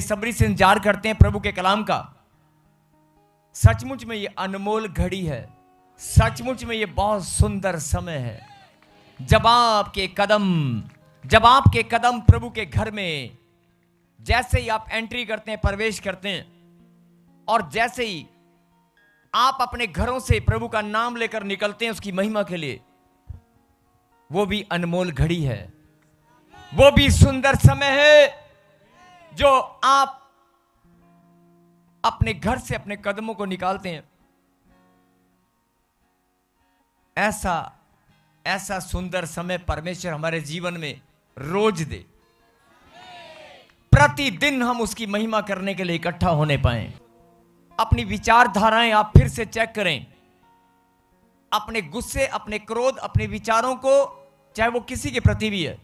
बेसब्री से इंतजार करते हैं प्रभु के कलाम का। सचमुच में ये अनमोल घड़ी है, सचमुच में ये बहुत सुंदर समय है जब आपके कदम प्रभु के घर में जैसे ही आप एंट्री करते हैं, प्रवेश करते हैं, और जैसे ही आप अपने घरों से प्रभु का नाम लेकर निकलते हैं उसकी महिमा के लिए, वो भी अनमोल घड़ी है, वो भी सुंदर समय है जो आप अपने घर से अपने कदमों को निकालते हैं। ऐसा सुंदर समय परमेश्वर हमारे जीवन में रोज दे, प्रतिदिन हम उसकी महिमा करने के लिए इकट्ठा होने पाएं। अपनी विचारधाराएं आप फिर से चेक करें, अपने गुस्से, अपने क्रोध, अपने विचारों को, चाहे वो किसी के प्रति भी है,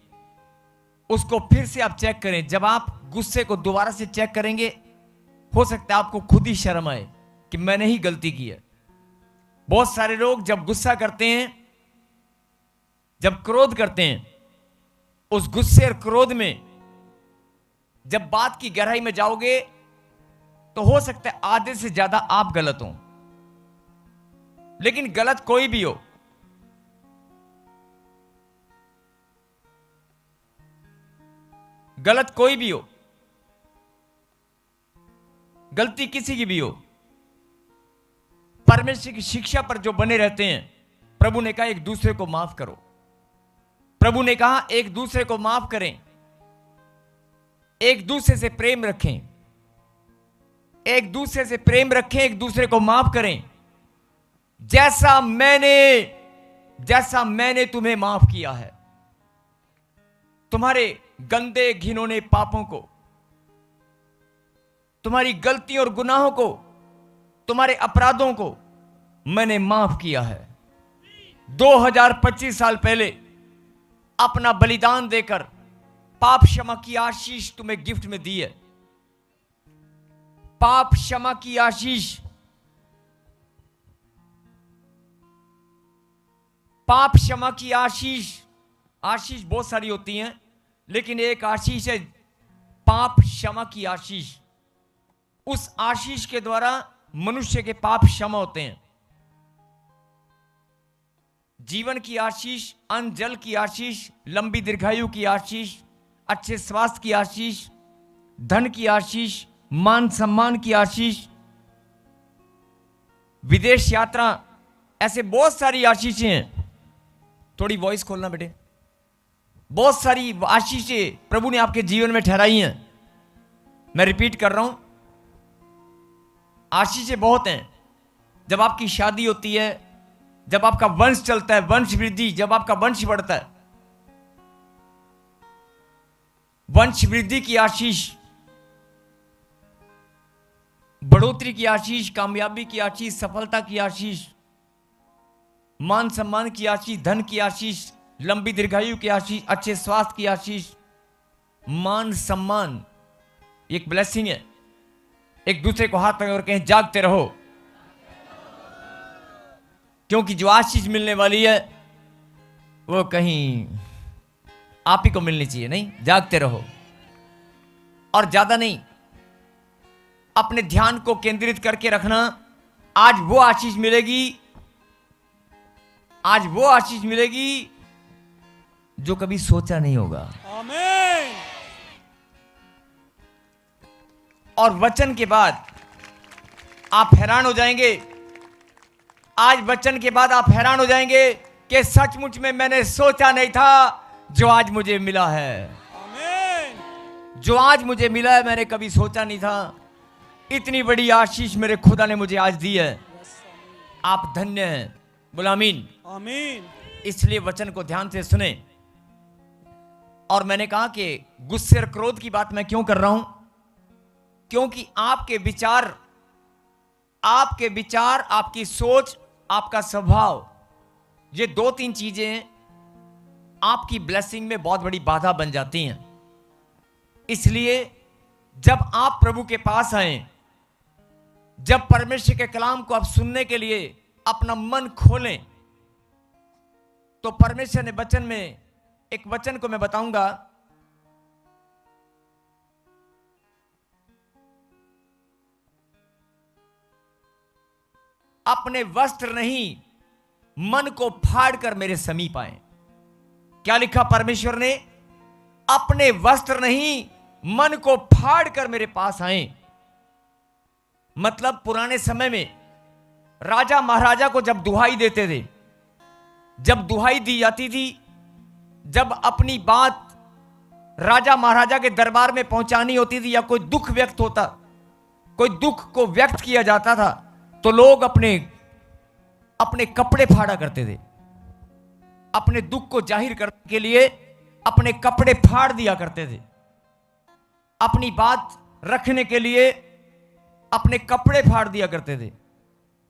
उसको फिर से आप चेक करें। जब आप गुस्से को दोबारा से चेक करेंगे, हो सकता है आपको खुद ही शर्म आए कि मैंने ही गलती की है। बहुत सारे लोग जब गुस्सा करते हैं, जब क्रोध करते हैं, उस गुस्से और क्रोध में जब बात की गहराई में जाओगे तो हो सकता है आधे से ज्यादा आप गलत हो। लेकिन गलत कोई भी हो, गलत कोई भी हो, गलती किसी की भी हो, परमेश्वर की शिक्षा पर जो बने रहते हैं, प्रभु ने कहा एक दूसरे को माफ करो। प्रभु ने कहा एक दूसरे को माफ करें, एक दूसरे से प्रेम रखें, एक दूसरे से प्रेम रखें, एक दूसरे को माफ करें, जैसा मैंने तुम्हें माफ किया है। तुम्हारे गंदे घिनौने पापों को, तुम्हारी गलतियों और गुनाहों को, तुम्हारे अपराधों को मैंने माफ किया है। 2025 साल पहले अपना बलिदान देकर पाप क्षमा की आशीष तुम्हें गिफ्ट में दी है। पाप क्षमा की आशीष, पाप क्षमा की आशीष बहुत सारी होती हैं, लेकिन एक आशीष है पाप क्षमा की आशीष। उस आशीष के द्वारा मनुष्य के पाप क्षमा होते हैं। जीवन की आशीष, अन्न जल की आशीष, लंबी दीर्घायु की आशीष, अच्छे स्वास्थ्य की आशीष, धन की आशीष, मान सम्मान की आशीष, विदेश यात्रा, ऐसे बहुत सारी आशीषें हैं। थोड़ी वॉइस खोलना बेटे। बहुत सारी आशीषें प्रभु ने आपके जीवन में ठहराई हैं। मैं रिपीट कर रहा हूं, आशीषें बहुत हैं। जब आपकी शादी होती है, जब आपका वंश चलता है, वंश वृद्धि, जब आपका वंश बढ़ता है, वंश वृद्धि की आशीष, बढ़ोतरी की आशीष, कामयाबी की आशीष, सफलता की आशीष, मान सम्मान की आशीष, धन की आशीष, लंबी दीर्घायु की आशीष, अच्छे स्वास्थ्य की आशीष, मान सम्मान, एक ब्लेसिंग है। एक दूसरे को हाथ पकड़ कहें जागते रहो, क्योंकि जो आशीष मिलने वाली है वो कहीं आप ही को मिलनी चाहिए। नहीं, जागते रहो। और ज्यादा नहीं, अपने ध्यान को केंद्रित करके रखना। आज वो आशीष मिलेगी, आज वो आशीष मिलेगी जो कभी सोचा नहीं होगा। आमीन। और वचन के बाद आप हैरान हो जाएंगे। आज वचन के बाद आप हैरान हो जाएंगे कि सचमुच में मैंने सोचा नहीं था जो आज मुझे मिला है। आमीन। जो आज मुझे मिला है मैंने कभी सोचा नहीं था। इतनी बड़ी आशीष मेरे खुदा ने मुझे आज दी है। आप धन्य हैं। बोल आमीन। आमीन। इसलिए वचन को ध्यान से सुने। और मैंने कहा कि गुस्से और क्रोध की बात मैं क्यों कर रहा हूं, क्योंकि आपके विचार, आपकी सोच, आपका स्वभाव, ये 2-3 चीजें आपकी ब्लेसिंग में बहुत बड़ी बाधा बन जाती हैं। इसलिए जब आप प्रभु के पास आए, जब परमेश्वर के कलाम को आप सुनने के लिए अपना मन खोलें, तो परमेश्वर ने वचन में, एक वचन को मैं बताऊंगा, अपने वस्त्र नहीं मन को फाड़ कर मेरे समीप आए। क्या लिखा परमेश्वर ने? अपने वस्त्र नहीं मन को फाड़ कर मेरे पास आए। मतलब पुराने समय में राजा महाराजा को जब दुहाई देते थे, जब दुहाई दी जाती थी, जब अपनी बात राजा महाराजा के दरबार में पहुंचानी होती थी या कोई दुख व्यक्त होता, कोई दुख को व्यक्त किया जाता था, तो लोग अपने कपड़े फाड़ा करते थे। अपने दुख को जाहिर करने के लिए अपने कपड़े फाड़ दिया करते थे। अपनी बात रखने के लिए अपने कपड़े फाड़ दिया करते थे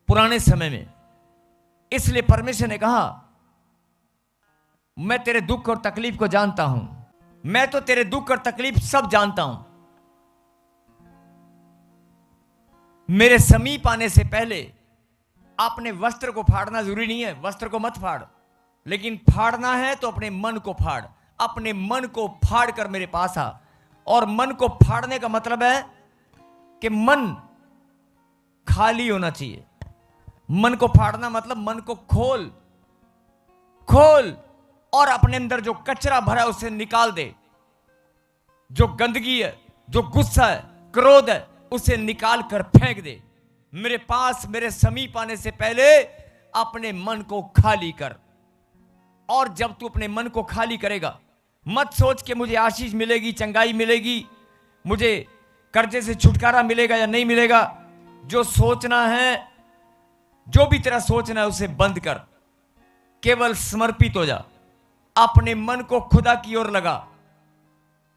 पुराने समय में। इसलिए परमेश्वर ने कहा, मैं तेरे दुख और तकलीफ को जानता हूं। मैं तो तेरे दुख और तकलीफ सब जानता हूं। मेरे समीप आने से पहले अपने वस्त्र को फाड़ना जरूरी नहीं है। वस्त्र को मत फाड़, लेकिन फाड़ना है तो अपने मन को फाड़। अपने मन को फाड़ कर मेरे पास आ। और मन को फाड़ने का मतलब है कि मन खाली होना चाहिए। मन को फाड़ना मतलब मन को खोल और अपने अंदर जो कचरा भरा है उसे निकाल दे। जो गंदगी है, जो गुस्सा है, क्रोध है, उसे निकाल कर फेंक दे। मेरे पास, मेरे समीप आने से पहले अपने मन को खाली कर। और जब तू अपने मन को खाली करेगा, मत सोच के मुझे आशीष मिलेगी, चंगाई मिलेगी, मुझे कर्जे से छुटकारा मिलेगा या नहीं मिलेगा। जो सोचना है, जो भी तेरा सोचना है, उसे बंद कर। केवल समर्पित हो जा। अपने मन को खुदा की ओर लगा।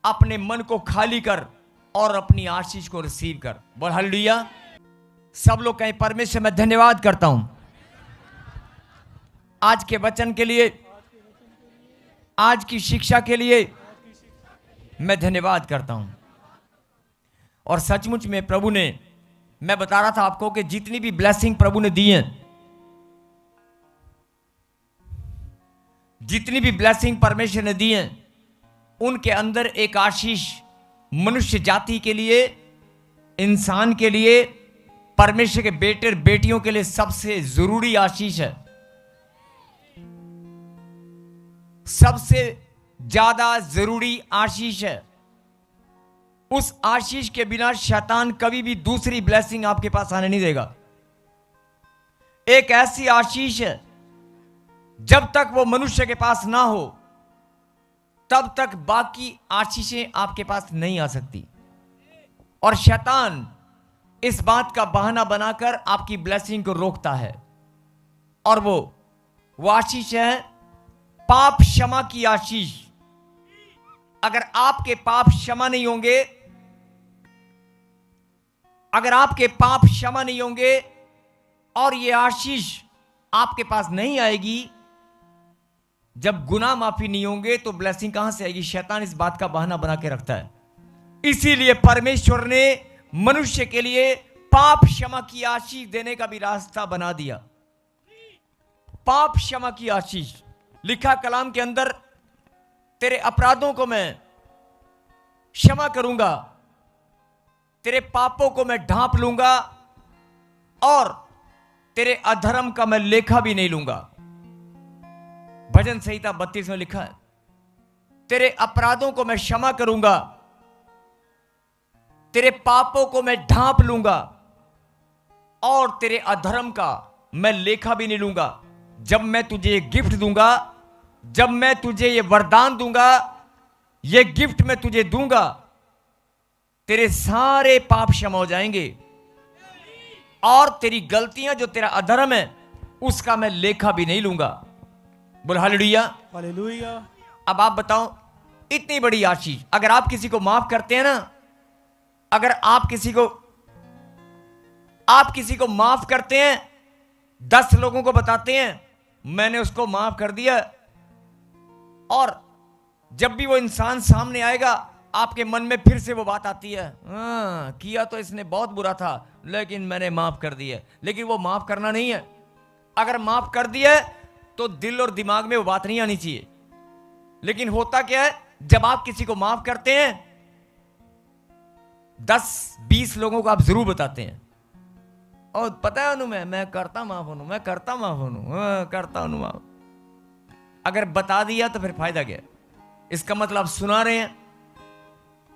अपने मन को खाली कर और अपनी आशीष को रिसीव कर। बोल हालेलुया। सब लोग कहें, परमेश्वर मैं धन्यवाद करता हूं आज के वचन के लिए, आज की शिक्षा के लिए मैं धन्यवाद करता हूं। और सचमुच में प्रभु ने, मैं बता रहा था आपको कि जितनी भी ब्लेसिंग प्रभु ने दी है, जितनी भी ब्लेसिंग परमेश्वर ने दी है, उनके अंदर एक आशीष मनुष्य जाति के लिए, इंसान के लिए, परमेश्वर के बेटे बेटियों के लिए सबसे जरूरी आशीष है। सबसे ज्यादा जरूरी आशीष है। उस आशीष के बिना शैतान कभी भी दूसरी ब्लेसिंग आपके पास आने नहीं देगा। एक ऐसी आशीष है, जब तक वो मनुष्य के पास ना हो तब तक बाकी आशीषें आपके पास नहीं आ सकती। और शैतान इस बात का बहाना बनाकर आपकी ब्लेसिंग को रोकता है। और वो आशीष है पाप क्षमा की आशीष। अगर आपके पाप क्षमा नहीं होंगे, अगर आपके पाप क्षमा नहीं होंगे और ये आशीष आपके पास नहीं आएगी, जब गुनाह माफी नहीं होंगे तो ब्लेसिंग कहां से आएगी? शैतान इस बात का बहाना बना के रखता है। इसीलिए परमेश्वर ने मनुष्य के लिए पाप क्षमा की आशीष देने का भी रास्ता बना दिया। पाप क्षमा की आशीष लिखा कलाम के अंदर, तेरे अपराधों को मैं क्षमा करूंगा, तेरे पापों को मैं ढांप लूंगा और तेरे अधर्म का मैं लेखा भी नहीं लूंगा। भजन संहिता 32 में लिखा है, तेरे अपराधों को मैं क्षमा करूंगा, तेरे पापों को मैं ढांप लूंगा और तेरे अधर्म का मैं लेखा भी नहीं लूंगा। जब मैं तुझे ये गिफ्ट दूंगा, जब मैं तुझे ये वरदान दूंगा, ये गिफ्ट मैं तुझे दूंगा, तेरे सारे पाप क्षमा हो जाएंगे और तेरी गलतियां, जो तेरा अधर्म है, उसका मैं लेखा भी नहीं लूंगा। बोल हालेलुया। हालेलुया। अब आप बताओ, इतनी बड़ी आशीष अगर आप किसी को माफ करते हैं ना, अगर आप किसी को माफ करते हैं, 10 लोगों को बताते हैं मैंने उसको माफ कर दिया, और जब भी वो इंसान सामने आएगा आपके मन में फिर से वो बात आती है, हाँ किया तो इसने बहुत बुरा था लेकिन मैंने माफ कर दिया। लेकिन वो माफ करना नहीं है। अगर माफ कर दिया तो दिल और दिमाग में वो बात नहीं आनी चाहिए। लेकिन होता क्या है, जब आप किसी को माफ करते हैं 10-20 लोगों को आप जरूर बताते हैं, और पता है मैं करता माफ हूं, मैं करता माफ हूं, करता हूं माफ। अगर बता दिया तो फिर फायदा क्या? इसका मतलब सुना रहे हैं।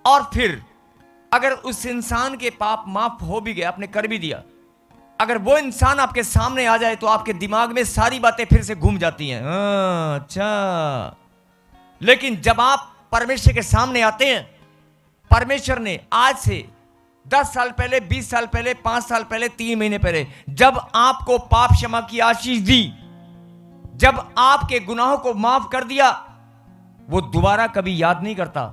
और फिर अगर उस इंसान के पाप माफ हो भी गए, आपने कर भी दिया, अगर वो इंसान आपके सामने आ जाए तो आपके दिमाग में सारी बातें फिर से घूम जाती हैं। अच्छा, लेकिन जब आप परमेश्वर के सामने आते हैं, परमेश्वर ने आज से 10 साल पहले, 20 साल पहले, 5 साल पहले, 3 महीने पहले जब आपको पाप क्षमा की आशीष दी, जब आपके गुनाहों को माफ कर दिया, वो दोबारा कभी याद नहीं करता।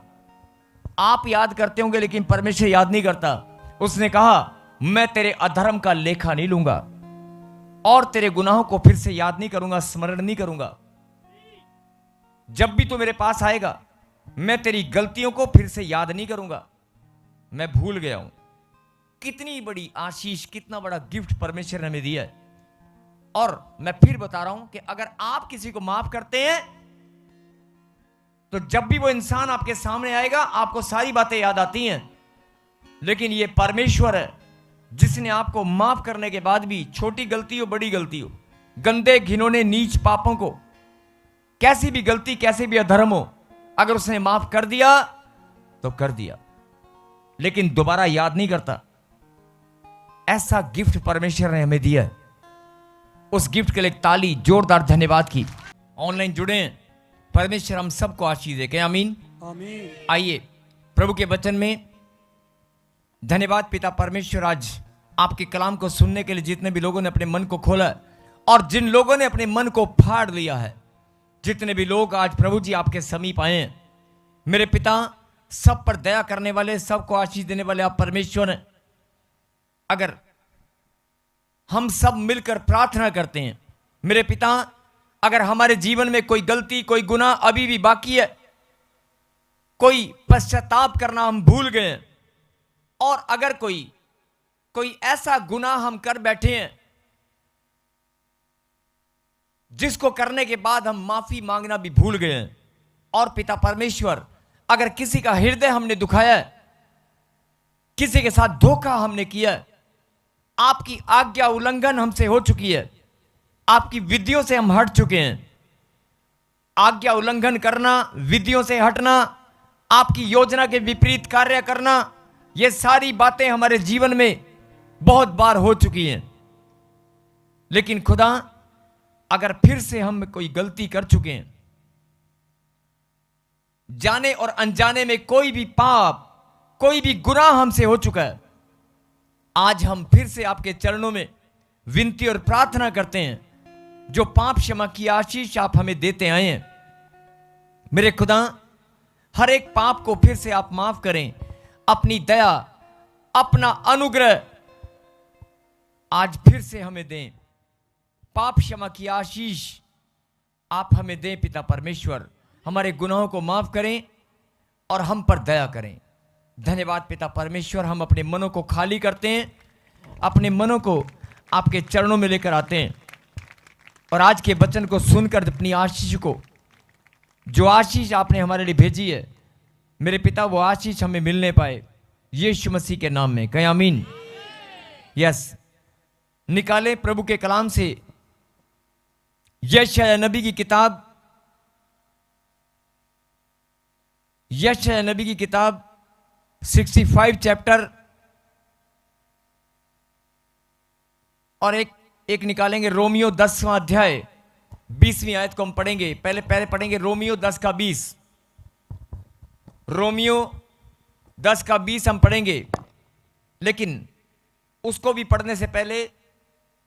आप याद करते होंगे लेकिन परमेश्वर याद नहीं करता। उसने कहा मैं तेरे अधर्म का लेखा नहीं लूंगा और तेरे गुनाहों को फिर से याद नहीं करूंगा, स्मरण नहीं करूंगा। जब भी तू मेरे पास आएगा मैं तेरी गलतियों को फिर से याद नहीं करूंगा, मैं भूल गया हूं। कितनी बड़ी आशीष, कितना बड़ा गिफ्ट परमेश्वर ने हमें दिया है। और मैं फिर बता रहा हूं कि अगर आप किसी को माफ करते हैं तो जब भी वो इंसान आपके सामने आएगा आपको सारी बातें याद आती हैं। लेकिन ये परमेश्वर है जिसने आपको माफ करने के बाद भी, छोटी गलती हो बड़ी गलती हो, गंदे घिनौने नीच पापों को, कैसी भी गलती, कैसे भी अधर्म हो, अगर उसने माफ कर दिया तो कर दिया, लेकिन दोबारा याद नहीं करता। ऐसा गिफ्ट परमेश्वर ने हमें दिया है। उस गिफ्ट के लिए ताली, जोरदार धन्यवाद की। ऑनलाइन जुड़े हैं, परमेश्वर हम सबको आशीष दे। क्या आमीन? आमीन। आइए प्रभु के वचन में। धन्यवाद पिता परमेश्वर, आज आपके कलाम को सुनने के लिए जितने भी लोगों ने अपने मन को खोला है और जिन लोगों ने अपने मन को फाड़ लिया है, जितने भी लोग आज प्रभु जी आपके समीप आए हैं, मेरे पिता सब पर दया करने वाले, सबको आशीष देने वाले आप परमेश्वर हैं। अगर हम सब मिलकर प्रार्थना करते हैं, मेरे पिता, अगर हमारे जीवन में कोई गलती, कोई गुनाह अभी भी बाकी है, कोई पश्चाताप करना हम भूल गए हैं, और अगर कोई ऐसा गुनाह हम कर बैठे हैं जिसको करने के बाद हम माफी मांगना भी भूल गए हैं, और पिता परमेश्वर अगर किसी का हृदय हमने दुखाया है, किसी के साथ धोखा हमने किया है, आपकी आज्ञा उल्लंघन हमसे हो चुकी है, आपकी विधियों से हम हट चुके हैं। आज्ञा उल्लंघन करना, विधियों से हटना, आपकी योजना के विपरीत कार्य करना, ये सारी बातें हमारे जीवन में बहुत बार हो चुकी हैं। लेकिन खुदा, अगर फिर से हम कोई गलती कर चुके हैं, जाने और अनजाने में कोई भी पाप, कोई भी गुनाह हमसे हो चुका है, आज हम फिर से आपके चरणों में विनती और प्रार्थना करते हैं, जो पाप क्षमा की आशीष आप हमें देते आए हैं। मेरे खुदा, हर एक पाप को फिर से आप माफ करें। अपनी दया, अपना अनुग्रह आज फिर से हमें दें। पाप क्षमा की आशीष आप हमें दें पिता परमेश्वर। हमारे गुनाहों को माफ करें और हम पर दया करें। धन्यवाद पिता परमेश्वर। हम अपने मनों को खाली करते हैं, अपने मनों को आपके चरणों में लेकर आते हैं, और आज के वचन को सुनकर अपनी आशीष को, जो आशीष आपने हमारे लिए भेजी है, मेरे पिता, वो आशीष हमें मिलने पाए, यीशु मसीह के नाम में कहें आमीन। यस, निकालें प्रभु के कलाम से यशायाह नबी की किताब, यशायाह नबी की किताब 65 चैप्टर, और एक निकालेंगे रोमियो 10वां अध्याय 20वीं आयत को हम पढ़ेंगे। पहले पढ़ेंगे रोमियो 10 का 20। रोमियो 10 का 20 हम पढ़ेंगे, लेकिन उसको भी पढ़ने से पहले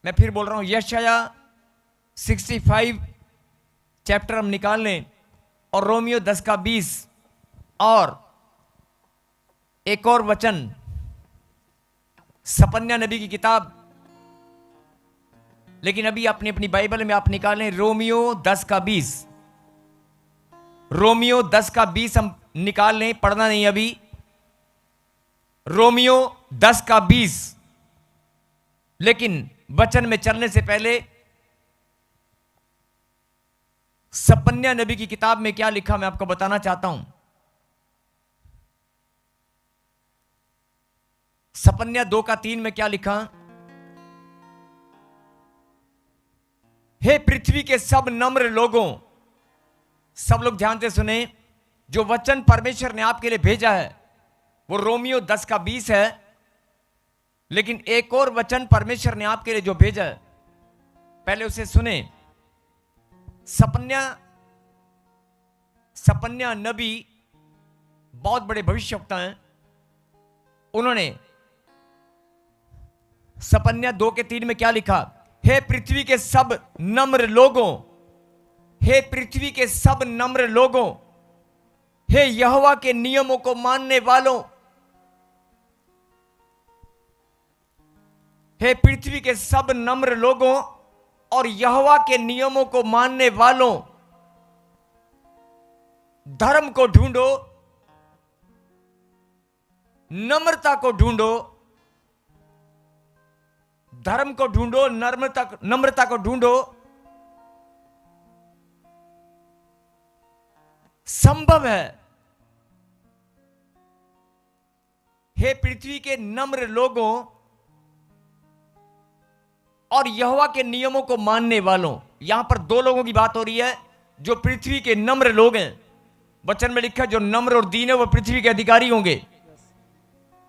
मैं फिर बोल रहा हूं, यशायाह 65 चैप्टर हम निकाल लें, और रोमियो 10 का 20, और एक और वचन सपन्या नबी की किताब, लेकिन अभी अपनी अपनी बाइबल में आप निकालें रोमियो 10 का 20। रोमियो 10 का 20 हम निकाल लें, पढ़ना नहीं अभी। रोमियो 10 का 20। लेकिन वचन में चलने से पहले सपन्या नबी की किताब में क्या लिखा मैं आपको बताना चाहता हूं। सपन्या 2 का 3 में क्या लिखा? हे पृथ्वी के सब नम्र लोगों, सब लोग ध्यान से सुने, जो वचन परमेश्वर ने आपके लिए भेजा है वो रोमियो 10:20 है, लेकिन एक और वचन परमेश्वर ने आपके लिए जो भेजा है पहले उसे सुने। सपन्या नबी बहुत बड़े भविष्यवक्ता हैं, उन्होंने सपन्या 2:3 में क्या लिखा? हे पृथ्वी के सब नम्र लोगों, हे पृथ्वी के सब नम्र लोगों, हे यहोवा के नियमों को मानने वालों, हे पृथ्वी के सब नम्र लोगों और यहोवा के नियमों को मानने वालों, धर्म को ढूंढो, नम्रता को ढूंढो, धर्म को ढूंढो, नम्रता को ढूंढो। संभव है, हे पृथ्वी के नम्र लोगों और यहोवा के नियमों को मानने वालों। यहां पर दो लोगों की बात हो रही है, जो पृथ्वी के नम्र लोग हैं। वचन में लिखा जो नम्र और दीन है वो पृथ्वी के अधिकारी होंगे।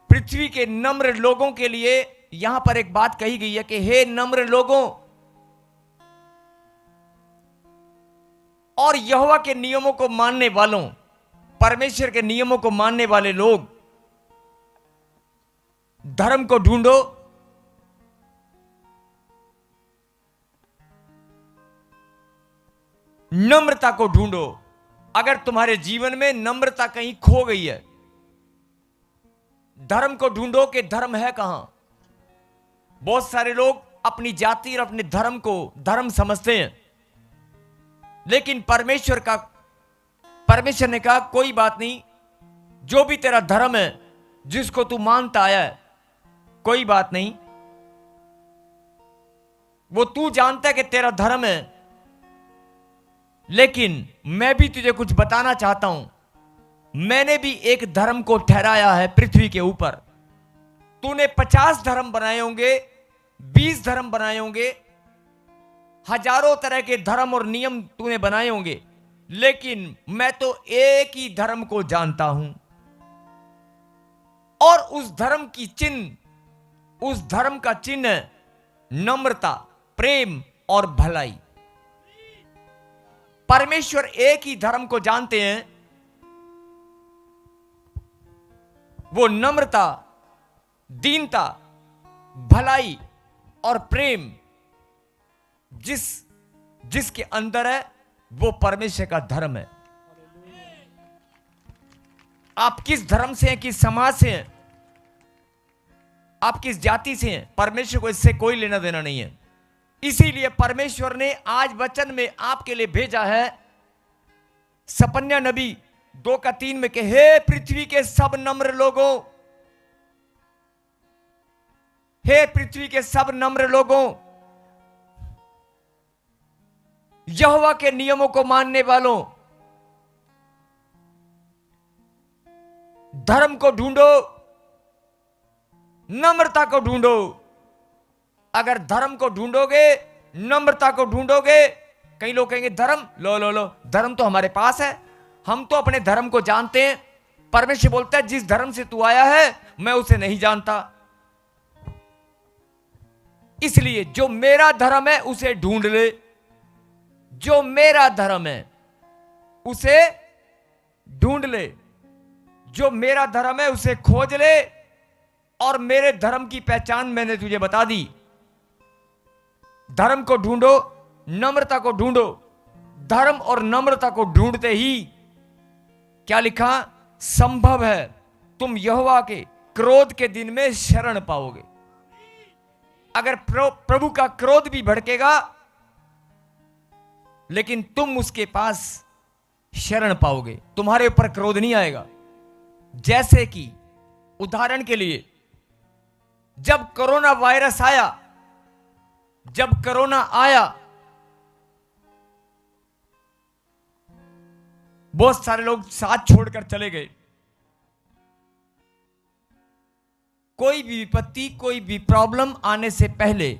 पृथ्वी के नम्र लोगों के लिए यहां पर एक बात कही गई है कि हे नम्र लोगों और यहोवा के नियमों को मानने वालों, परमेश्वर के नियमों को मानने वाले लोग, धर्म को ढूंढो, नम्रता को ढूंढो। अगर तुम्हारे जीवन में नम्रता कहीं खो गई है, धर्म को ढूंढो कि धर्म है कहां। बहुत सारे लोग अपनी जाति और अपने धर्म को धर्म समझते हैं, लेकिन परमेश्वर ने कहा कोई बात नहीं, जो भी तेरा धर्म है जिसको तू मानता आया है, कोई बात नहीं, वो तू जानता है कि तेरा धर्म है, लेकिन मैं भी तुझे कुछ बताना चाहता हूं। मैंने भी एक धर्म को ठहराया है पृथ्वी के ऊपर। तूने 50 धर्म बनाए होंगे, 20 धर्म बनाए होंगे, हजारों तरह के धर्म और नियम तूने बनाए होंगे, लेकिन मैं तो एक ही धर्म को जानता हूं। और उस धर्म का चिन्ह है नम्रता, प्रेम और भलाई। परमेश्वर एक ही धर्म को जानते हैं, वो नम्रता, दीनता, भलाई और प्रेम जिसके अंदर है वो परमेश्वर का धर्म है। आप किस धर्म से हैं, किस समाज से हैं, आप किस जाति से हैं, परमेश्वर को इससे कोई लेना देना नहीं है। इसीलिए परमेश्वर ने आज वचन में आपके लिए भेजा है सपन्या नबी 2:3 में कि हे पृथ्वी के सब नम्र लोगों, हे पृथ्वी के सब नम्र लोगों, यहोवा के नियमों को मानने वालों, धर्म को ढूंढो, नम्रता को ढूंढो। अगर धर्म को ढूंढोगे, नम्रता को ढूंढोगे, कई लोग कहेंगे धर्म लो, धर्म तो हमारे पास है, हम तो अपने धर्म को जानते हैं। परमेश्वर बोलता है जिस धर्म से तू आया है मैं उसे नहीं जानता। इसलिए जो मेरा धर्म है उसे ढूंढ ले, जो मेरा धर्म है उसे ढूंढ ले, जो मेरा धर्म है उसे खोज ले। और मेरे धर्म की पहचान मैंने तुझे बता दी। धर्म को ढूंढो, नम्रता को ढूंढो। धर्म और नम्रता को ढूंढते ही क्या लिखा? संभव है तुम यहोवा के क्रोध के दिन में शरण पाओगे। अगर प्रभु का क्रोध भी भड़केगा लेकिन तुम उसके पास शरण पाओगे, तुम्हारे ऊपर क्रोध नहीं आएगा। जैसे कि उदाहरण के लिए जब कोरोना वायरस आया, जब कोरोना आया, बहुत सारे लोग साथ छोड़कर चले गए। कोई भी विपत्ति, कोई भी प्रॉब्लम आने से पहले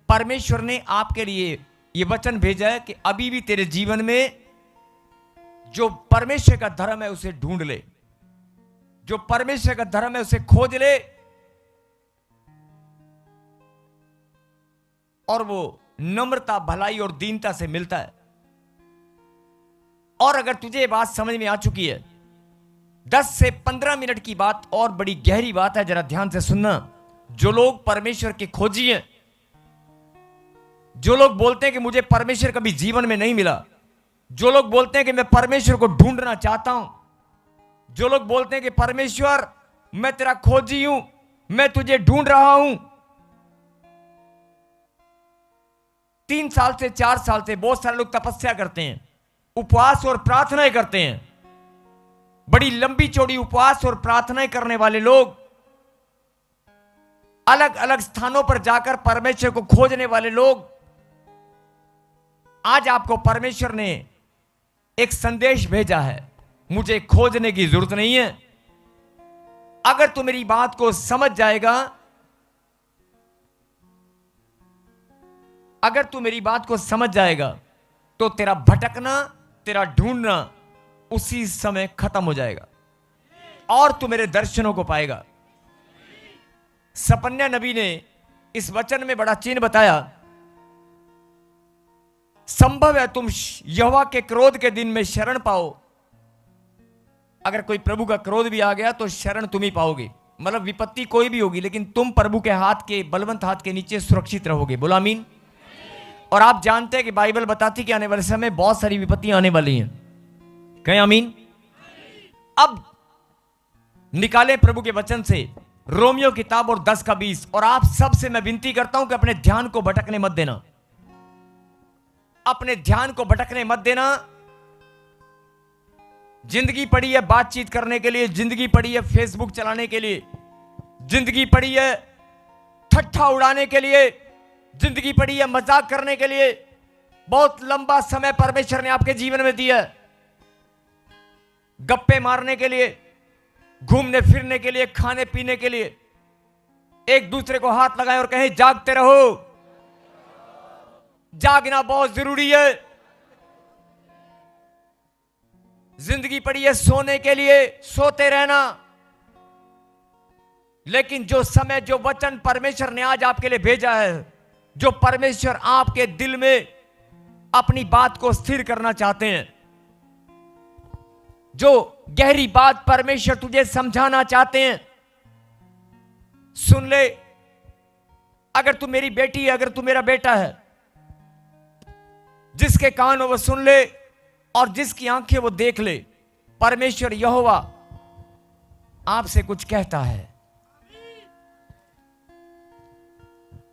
परमेश्वर ने आपके लिए ये वचन भेजा है कि अभी भी तेरे जीवन में जो परमेश्वर का धर्म है उसे ढूंढ ले, जो परमेश्वर का धर्म है उसे खोज ले, और वो नम्रता, भलाई और दीनता से मिलता है। और अगर तुझे ये बात समझ में आ चुकी है, 10 से 15 मिनट की बात और बड़ी गहरी बात है, जरा ध्यान से सुनना। जो लोग परमेश्वर के खोजी हैं, जो लोग बोलते हैं कि मुझे परमेश्वर कभी जीवन में नहीं मिला, जो लोग बोलते हैं कि मैं परमेश्वर को ढूंढना चाहता हूं, जो लोग बोलते हैं कि परमेश्वर मैं तेरा खोजी हूं, मैं तुझे ढूंढ रहा हूं, 3 साल से 4 साल से बहुत सारे लोग तपस्या करते हैं, उपवास और प्रार्थनाएं करते हैं, बड़ी लंबी चौड़ी उपवास और प्रार्थनाएं करने वाले लोग, अलग अलग स्थानों पर जाकर परमेश्वर को खोजने वाले लोग। आज आपको परमेश्वर ने एक संदेश भेजा है, मुझे खोजने की जरूरत नहीं है। अगर तू मेरी बात को समझ जाएगा, अगर तू मेरी बात को समझ जाएगा, तो तेरा भटकना, तेरा ढूंढना उसी समय खत्म हो जाएगा और तू मेरे दर्शनों को पाएगा। सपन्या नबी ने इस वचन में बड़ा चिन्ह बताया। संभव है तुम यहोवा के क्रोध के दिन में शरण पाओ। अगर कोई प्रभु का क्रोध भी आ गया तो शरण तुम ही पाओगे, मतलब विपत्ति कोई भी होगी, लेकिन तुम प्रभु के हाथ के, बलवंत हाथ के नीचे सुरक्षित रहोगे। बोला आमीन। और आप जानते हैं कि बाइबल बताती कि आने वाले समय में बहुत सारी विपत्तियां आने वाली हैं। कहें आमीन। अब निकाले प्रभु के वचन से रोमियो किताब और 10 का 20। और आप सबसे मैं विनती करता हूं कि अपने ध्यान को भटकने मत देना, अपने ध्यान को भटकने मत देना। जिंदगी पड़ी है बातचीत करने के लिए, जिंदगी पड़ी है फेसबुक चलाने के लिए, जिंदगी पड़ी है ठट्ठा उड़ाने के लिए, जिंदगी पड़ी है मजाक करने के लिए। बहुत लंबा समय परमेश्वर ने आपके जीवन में दिया है, गप्पे मारने के लिए, घूमने फिरने के लिए, खाने पीने के लिए। एक दूसरे को हाथ लगाएं और कहें जागते रहो। जागना बहुत जरूरी है। जिंदगी पड़ी है सोने के लिए, सोते रहना। लेकिन जो समय, जो वचन परमेश्वर ने आज आपके लिए भेजा है, जो परमेश्वर आपके दिल में अपनी बात को स्थिर करना चाहते हैं, जो गहरी बात परमेश्वर तुझे समझाना चाहते हैं, सुन ले। अगर तू मेरी बेटी है, अगर तू मेरा बेटा है, जिसके कान हो वो सुन ले और जिसकी आंखें वो देख ले। परमेश्वर यहोवा आपसे कुछ कहता है।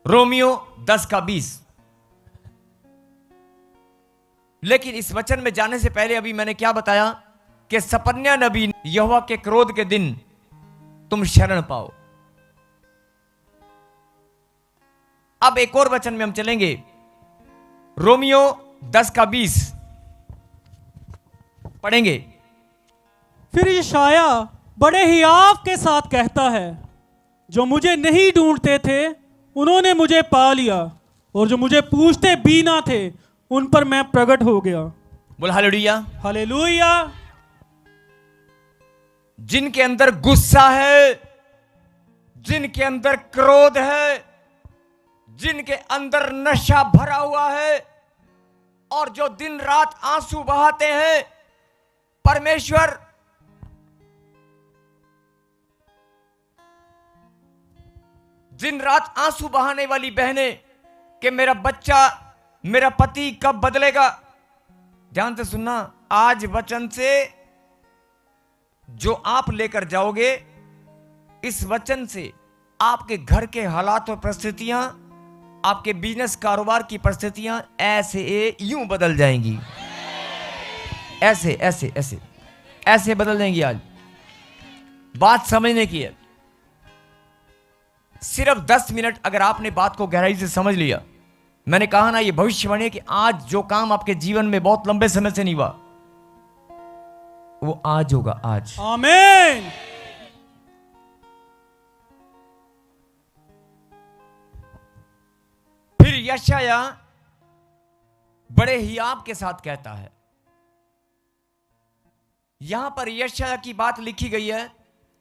रोमियो 10 का 20। लेकिन इस वचन में जाने से पहले अभी मैंने क्या बताया कि सपन्या नबी, यहोवा के क्रोध के दिन तुम शरण पाओ। अब एक और वचन में हम चलेंगे, रोमियो 10 का 20 पढ़ेंगे। फिर यशाया बड़े ही आव के साथ कहता है, जो मुझे नहीं ढूंढते थे उन्होंने मुझे पा लिया, और जो मुझे पूछते भी ना थे उन पर मैं प्रकट हो गया। बोल हालेलुया। हालेलुया। जिनके अंदर गुस्सा है, जिनके अंदर क्रोध है, जिनके अंदर नशा भरा हुआ है और जो दिन रात आंसू बहाते हैं, परमेश्वर दिन रात आंसू बहाने वाली बहनें कि मेरा बच्चा, मेरा पति कब बदलेगा। ध्यान से सुनना, आज वचन से जो आप लेकर जाओगे, इस वचन से आपके घर के हालात और परिस्थितियां, आपके बिजनेस कारोबार की परिस्थितियां ऐसे यूं बदल जाएंगी, ऐसे ऐसे ऐसे ऐसे बदल जाएंगी। आज बात समझने की है। सिर्फ 10 मिनट अगर आपने बात को गहराई से समझ लिया, मैंने कहा ना, ये भविष्यवाणी है कि आज जो काम आपके जीवन में बहुत लंबे समय से नहीं हुआ, वो आज होगा। आज। आमीन। फिर यशाया बड़े हियाव के साथ कहता है। यहां पर यशायाह की बात लिखी गई है।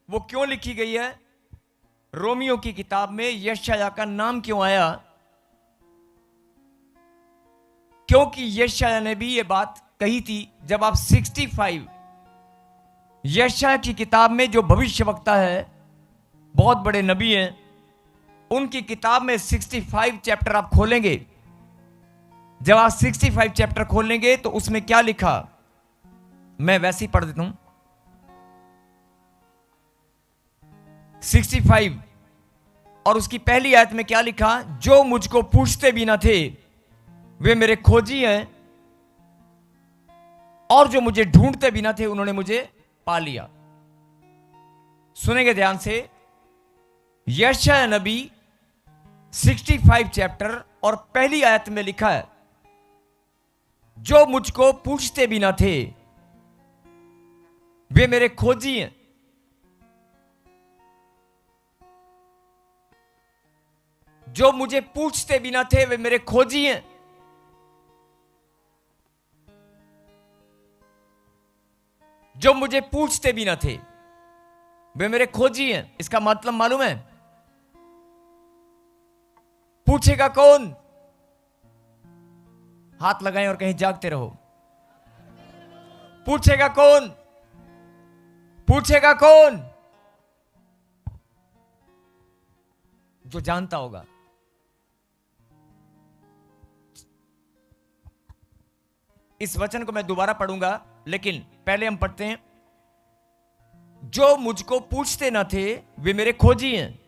वो क्यों लिखी गई है? रोमियो की किताब में यशायाह का नाम क्यों आया? क्योंकि यशायाह ने भी ये बात कही थी। जब आप 65 यशायाह की किताब में, जो भविष्यवक्ता है, बहुत बड़े नबी हैं, उनकी किताब में 65 चैप्टर आप खोलेंगे। जब आप 65 चैप्टर खोलेंगे तो उसमें क्या लिखा, मैं वैसे ही पढ़ देता हूं। 65 और उसकी पहली आयत में क्या लिखा? जो मुझको पूछते भी ना थे वे मेरे खोजी हैं, और जो मुझे ढूंढते भी ना थे उन्होंने मुझे पा लिया। सुनेंगे ध्यान से। यशायाह नबी 65 चैप्टर और पहली आयत में लिखा है, जो मुझको पूछते भी ना थे वे मेरे खोजी हैं। जो मुझे पूछते भी ना थे वे मेरे खोजी हैं। जो मुझे पूछते भी ना थे वे मेरे खोजी हैं। इसका मतलब मालूम है? पूछेगा कौन? हाथ लगाएं और कहीं जागते रहो। पूछेगा कौन? पूछेगा कौन? जो जानता होगा। इस वचन को मैं दोबारा पढ़ूंगा, लेकिन पहले हम पढ़ते हैं। जो मुझको पूछते ना थे वे मेरे खोजी हैं।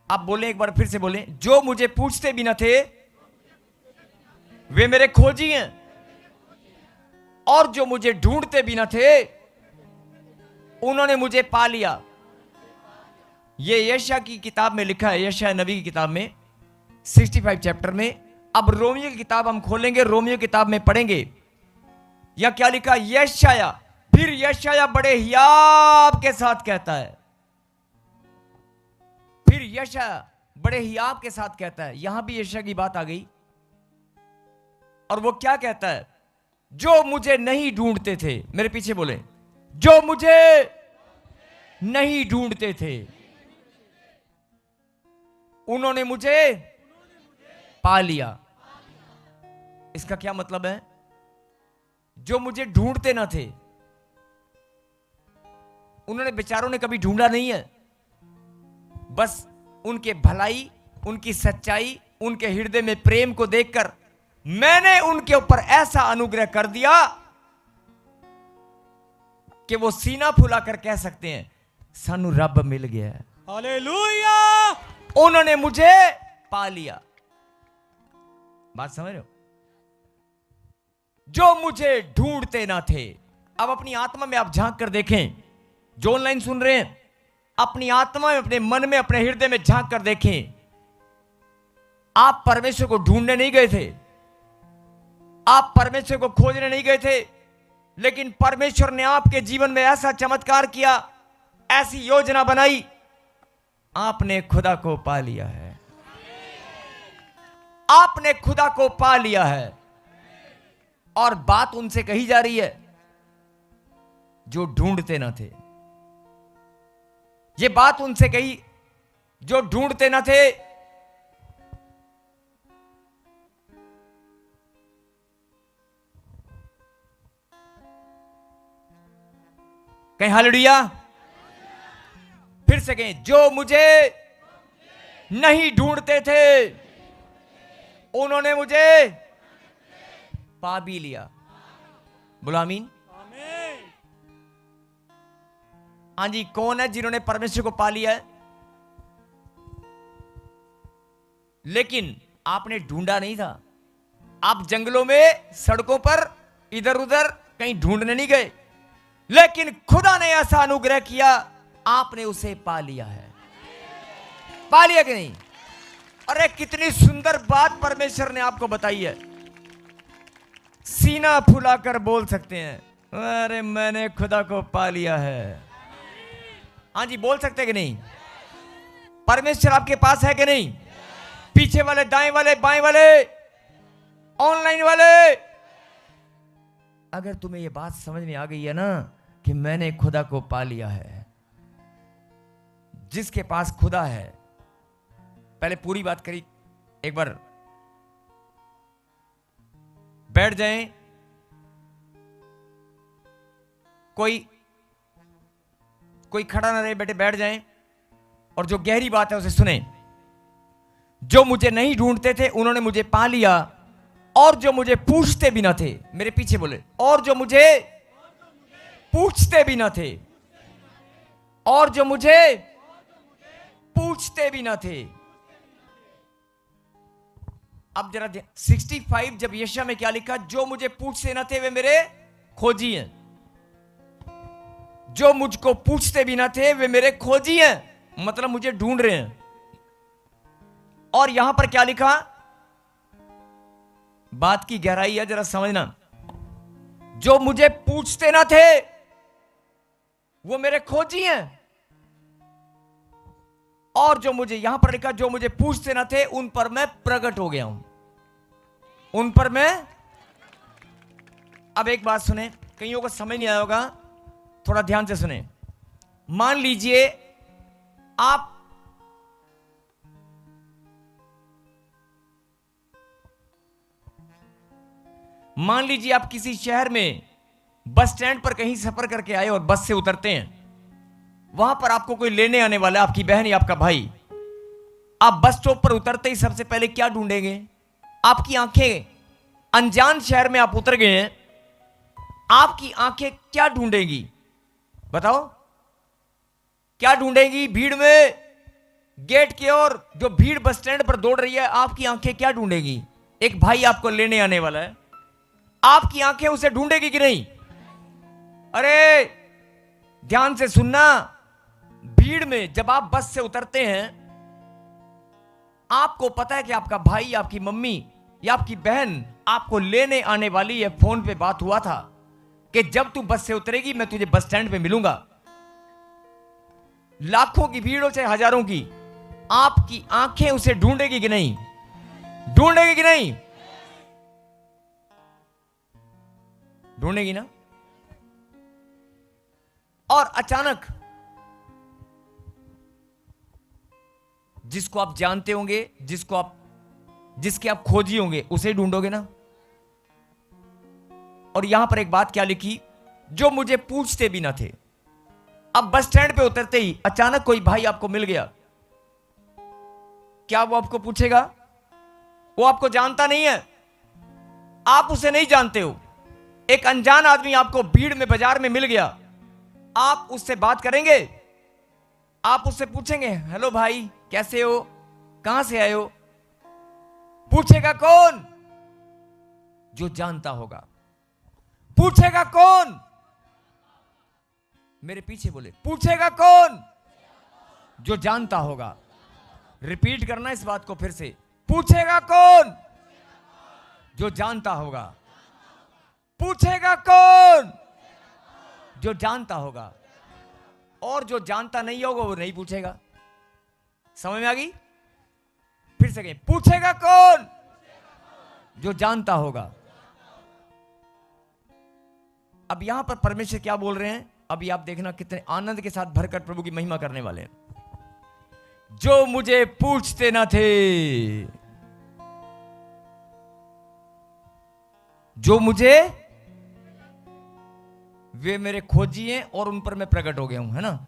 आप बोलें, एक बार फिर से बोलें। जो मुझे पूछते भी ना थे वे मेरे खोजी हैं, और जो मुझे ढूंढते भी ना थे उन्होंने मुझे पा लिया। ये यशायाह की किताब में लिखा है, यशायाह नबी की किताब में 65 चैप्टर में। अब रोमियो की किताब हम खोलेंगे, रोमियो की किताब में पढ़ेंगे। या क्या लिखा? यशायाह, फिर यशायाह बड़े हियाव के साथ कहता है। फिर यशायाह बड़े हियाव के साथ कहता है। यहां भी यशायाह की बात आ गई। और वो क्या कहता है? जो मुझे नहीं ढूंढते थे, मेरे पीछे बोले, जो मुझे नहीं ढूंढते थे उन्होंने मुझे पा लिया। इसका क्या मतलब है? जो मुझे ढूंढते ना थे, उन्होंने, बेचारों ने कभी ढूंढा नहीं है। बस उनके भलाई, उनकी सच्चाई, उनके हृदय में प्रेम को देखकर मैंने उनके ऊपर ऐसा अनुग्रह कर दिया कि वो सीना फुलाकर कह सकते हैं, सानू रब मिल गया है। हालेलुया! उन्होंने मुझे पा लिया। बात समझ रहे हो? जो मुझे ढूंढते ना थे। अब अपनी आत्मा में आप झांक कर देखें, जो ऑनलाइन सुन रहे हैं, अपनी आत्मा में, अपने मन में, अपने हृदय में झांक कर देखें। आप परमेश्वर को ढूंढने नहीं गए थे, आप परमेश्वर को खोजने नहीं गए थे, लेकिन परमेश्वर ने आपके जीवन में ऐसा चमत्कार किया, ऐसी योजना बनाई, आपने खुदा को पा लिया है। आपने खुदा को पा लिया है। और बात उनसे कही जा रही है जो ढूंढते ना थे। ये बात उनसे कही जो ढूंढते ना थे। कहीं हालेलुया। फिर से कहें, जो मुझे नहीं ढूंढते थे उन्होंने मुझे पा भी लिया। बोलो आमीन। हाँ जी, कौन है जिन्होंने परमेश्वर को पा लिया है? लेकिन आपने ढूंढा नहीं था। आप जंगलों में, सड़कों पर, इधर उधर कहीं ढूंढने नहीं गए, लेकिन खुदा ने ऐसा अनुग्रह किया, आपने उसे पा लिया है। पा लिया कि नहीं? अरे कितनी सुंदर बात परमेश्वर ने आपको बताई है। सीना फुलाकर बोल सकते हैं, अरे मैंने खुदा को पा लिया है। हाँ जी, बोल सकते हैं कि नहीं? परमेश्वर आपके पास है कि नहीं? पीछे वाले, दाएं वाले, बाएं वाले, ऑनलाइन वाले, अगर तुम्हें यह बात समझ में आ गई है ना कि मैंने खुदा को पा लिया है, जिसके पास खुदा है, पहले पूरी बात करी, एक बार बैठ जाएं, कोई खड़ा ना रहे, बैठे बैठ जाएं और जो गहरी बात है उसे सुने। जो मुझे नहीं ढूंढते थे उन्होंने मुझे पा लिया, और जो मुझे पूछते भी ना थे, मेरे पीछे बोले, और जो मुझे पूछते भी ना थे, और जो मुझे पूछते भी ना थे। अब जरा 65 जब यशायाह में क्या लिखा, जो मुझे पूछते ना थे वे मेरे खोजी हैं। जो मुझको पूछते भी ना थे वे मेरे खोजी हैं, मतलब मुझे ढूंढ रहे हैं। और यहां पर क्या लिखा, बात की गहराई है, जरा समझना। जो मुझे पूछते ना थे वो मेरे खोजी हैं, और जो मुझे, यहां पर लिखा, जो मुझे पूछते ना थे उन पर मैं प्रकट हो गया हूं, उन पर मैं। अब एक बात सुने, कईयों को समझ नहीं आया होगा, थोड़ा ध्यान से सुने। मान लीजिए आप किसी शहर में बस स्टैंड पर कहीं सफर करके आए और बस से उतरते हैं, वहां पर आपको कोई लेने आने वाला, आपकी बहन या आपका भाई। आप बस स्टॉप पर उतरते ही सबसे पहले क्या ढूंढेंगे? आपकी आंखें, अनजान शहर में आप उतर गए हैं, आपकी आंखें क्या ढूंढेंगी? बताओ, क्या ढूंढेंगी? भीड़ में, गेट की ओर, जो भीड़ बस स्टैंड पर दौड़ रही है, आपकी आंखें क्या ढूंढेगी? एक भाई आपको लेने आने वाला है, आपकी आंखें उसे ढूंढेगी कि नहीं? अरे ध्यान से सुनना, भीड़ में जब आप बस से उतरते हैं, आपको पता है कि आपका भाई, आपकी मम्मी या आपकी बहन आपको लेने आने वाली है। फोन पे बात हुआ था कि जब तू बस से उतरेगी मैं तुझे बस स्टैंड पे मिलूंगा। लाखों की भीड़ हो चाहे हजारों की, आपकी आंखें उसे ढूंढेगी कि नहीं? ढूंढेगी कि नहीं? ढूंढेगी ना। और अचानक जिसको आप जानते होंगे, जिसके आप खोजी होंगे, उसे ढूंढोगे ना। और यहां पर एक बात क्या लिखी, जो मुझे पूछते भी ना थे। अब बस स्टैंड पे उतरते ही अचानक कोई भाई आपको मिल गया, क्या वो आपको पूछेगा? वो आपको जानता नहीं है, आप उसे नहीं जानते हो। एक अनजान आदमी आपको भीड़ में, बाजार में मिल गया, आप उससे बात करेंगे? आप उससे पूछेंगे, हेलो भाई कैसे हो, कहां से आए हो? पूछेगा कौन? जो जानता होगा। पूछेगा कौन? मेरे पीछे बोले, पूछेगा कौन? जो जानता होगा। रिपीट करना इस बात को फिर से, पूछेगा कौन? जो जानता होगा। पूछेगा कौन? जो जानता होगा। और जो जानता नहीं होगा वो नहीं पूछेगा। समझ में आ गई? फिर से कहें, पूछेगा कौन? जो जानता होगा। अब यहां पर परमेश्वर क्या बोल रहे हैं, अभी आप देखना कितने आनंद के साथ भरकर प्रभु की महिमा करने वाले हैं। जो मुझे पूछते ना थे, जो मुझे, वे मेरे खोजी हैं और उन पर मैं प्रकट हो गया हूं, है ना।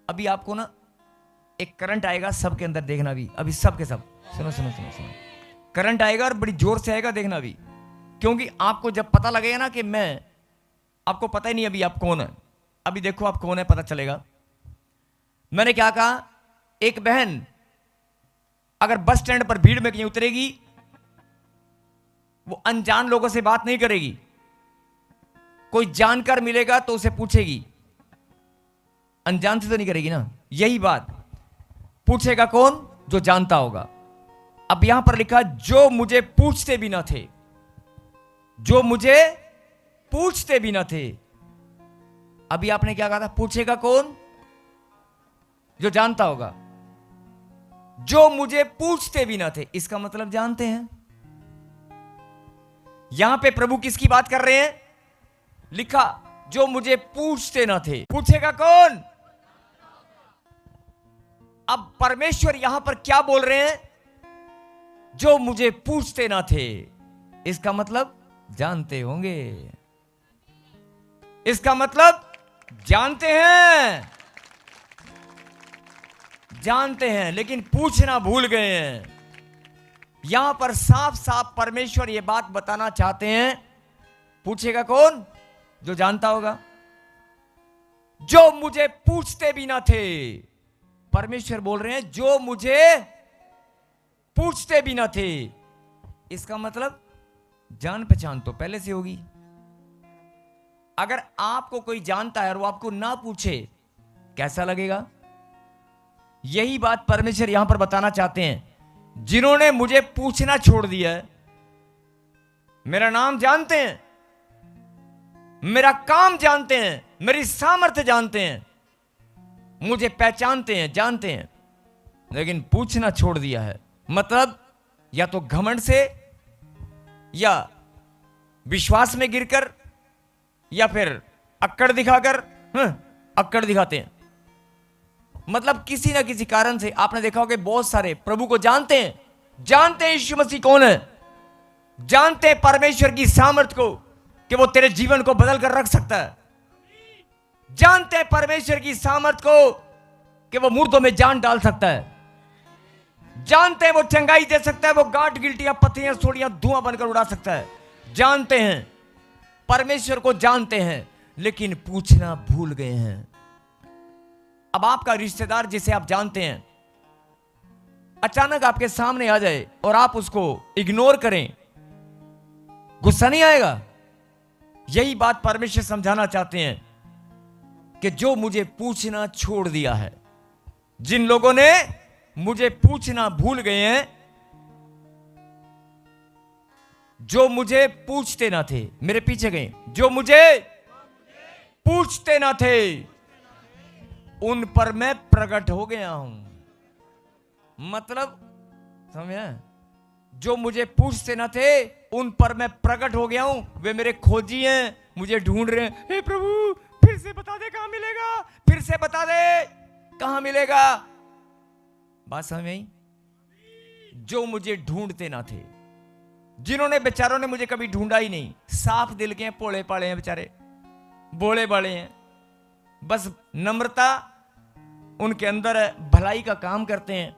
अभी आपको ना एक करंट आएगा सबके अंदर, देखना भी, अभी सबके सब सुनो सुनो सुनो सुनो, करंट आएगा और बड़ी जोर से आएगा, देखना भी। क्योंकि आपको जब पता लगेगा ना कि मैं, आपको पता ही नहीं अभी आप कौन है, अभी देखो आप कौन है, पता चलेगा। मैंने क्या कहा, एक बहन अगर बस स्टैंड पर भीड़ में कहीं उतरेगी, वो अनजान लोगों से बात नहीं करेगी, कोई जानकार मिलेगा तो उसे पूछेगी, अनजान से तो नहीं करेगी ना। यही बात, पूछेगा कौन? जो जानता होगा। अब यहां पर लिखा, जो मुझे पूछते भी ना थे, जो मुझे पूछते भी ना थे। अभी आपने क्या कहा था, पूछेगा कौन? जो जानता होगा। जो मुझे पूछते भी ना थे। इसका मतलब जानते हैं। यहां पे प्रभु किसकी बात कर रहे हैं? लिखा जो मुझे पूछते ना थे। पूछेगा कौन? अब परमेश्वर यहां पर क्या बोल रहे हैं? जो मुझे पूछते ना थे। इसका मतलब जानते होंगे। इसका मतलब जानते हैं, जानते हैं, लेकिन पूछना भूल गए हैं। यहां पर साफ साफ परमेश्वर यह बात बताना चाहते हैं। पूछेगा कौन? जो जानता होगा। जो मुझे पूछते भी ना थे। परमेश्वर बोल रहे हैं जो मुझे पूछते भी ना थे। इसका मतलब जान पहचान तो पहले से होगी। अगर आपको कोई जानता है और वो आपको ना पूछे, कैसा लगेगा? यही बात परमेश्वर यहां पर बताना चाहते हैं। जिन्होंने मुझे पूछना छोड़ दिया है, मेरा नाम जानते हैं, मेरा काम जानते हैं, मेरी सामर्थ्य जानते हैं, मुझे पहचानते हैं, जानते हैं, लेकिन पूछना छोड़ दिया है। मतलब या तो घमंड से, या विश्वास में गिरकर, या फिर अक्कड़ दिखाकर। अक्कड़ दिखाते हैं, मतलब किसी ना किसी कारण से। आपने देखा होगा बहुत सारे प्रभु को जानते हैं, जानते हैं यीशु मसीह कौन है, जानते हैं परमेश्वर की सामर्थ को कि वो तेरे जीवन को बदल कर रख सकता है, जानते हैं परमेश्वर की सामर्थ को कि वो मुर्दों में जान डाल सकता है, जानते हैं वो चंगाई दे सकता है, वो गांठ गिल्टियां पत्तियां सोड़ियां धुआं बनकर उड़ा सकता है। जानते हैं, परमेश्वर को जानते हैं, लेकिन पूछना भूल गए हैं। अब आपका रिश्तेदार जिसे आप जानते हैं अचानक आपके सामने आ जाए और आप उसको इग्नोर करें, गुस्सा नहीं आएगा? यही बात परमेश्वर समझाना चाहते हैं कि जो मुझे पूछना छोड़ दिया है, जिन लोगों ने मुझे पूछना भूल गए हैं, जो मुझे पूछते ना थे, मेरे पीछे गए, जो मुझे पूछते ना थे, उन पर मैं प्रकट हो गया हूं। मतलब समझे? जो मुझे पूछते ना थे उन पर मैं प्रकट हो गया हूं। वे मेरे खोजी हैं, मुझे ढूंढ रहे हैं। हे प्रभु फिर से बता दे कहां मिलेगा, फिर से बता दे कहां मिलेगा। बात समझ में आई? जो मुझे ढूंढते ना थे, जिन्होंने बेचारों ने मुझे कभी ढूंढा ही नहीं, साफ दिल के हैं, पोले पाले हैं बेचारे, बोले बाले हैं, बस नम्रता उनके अंदर है, भलाई का काम करते हैं,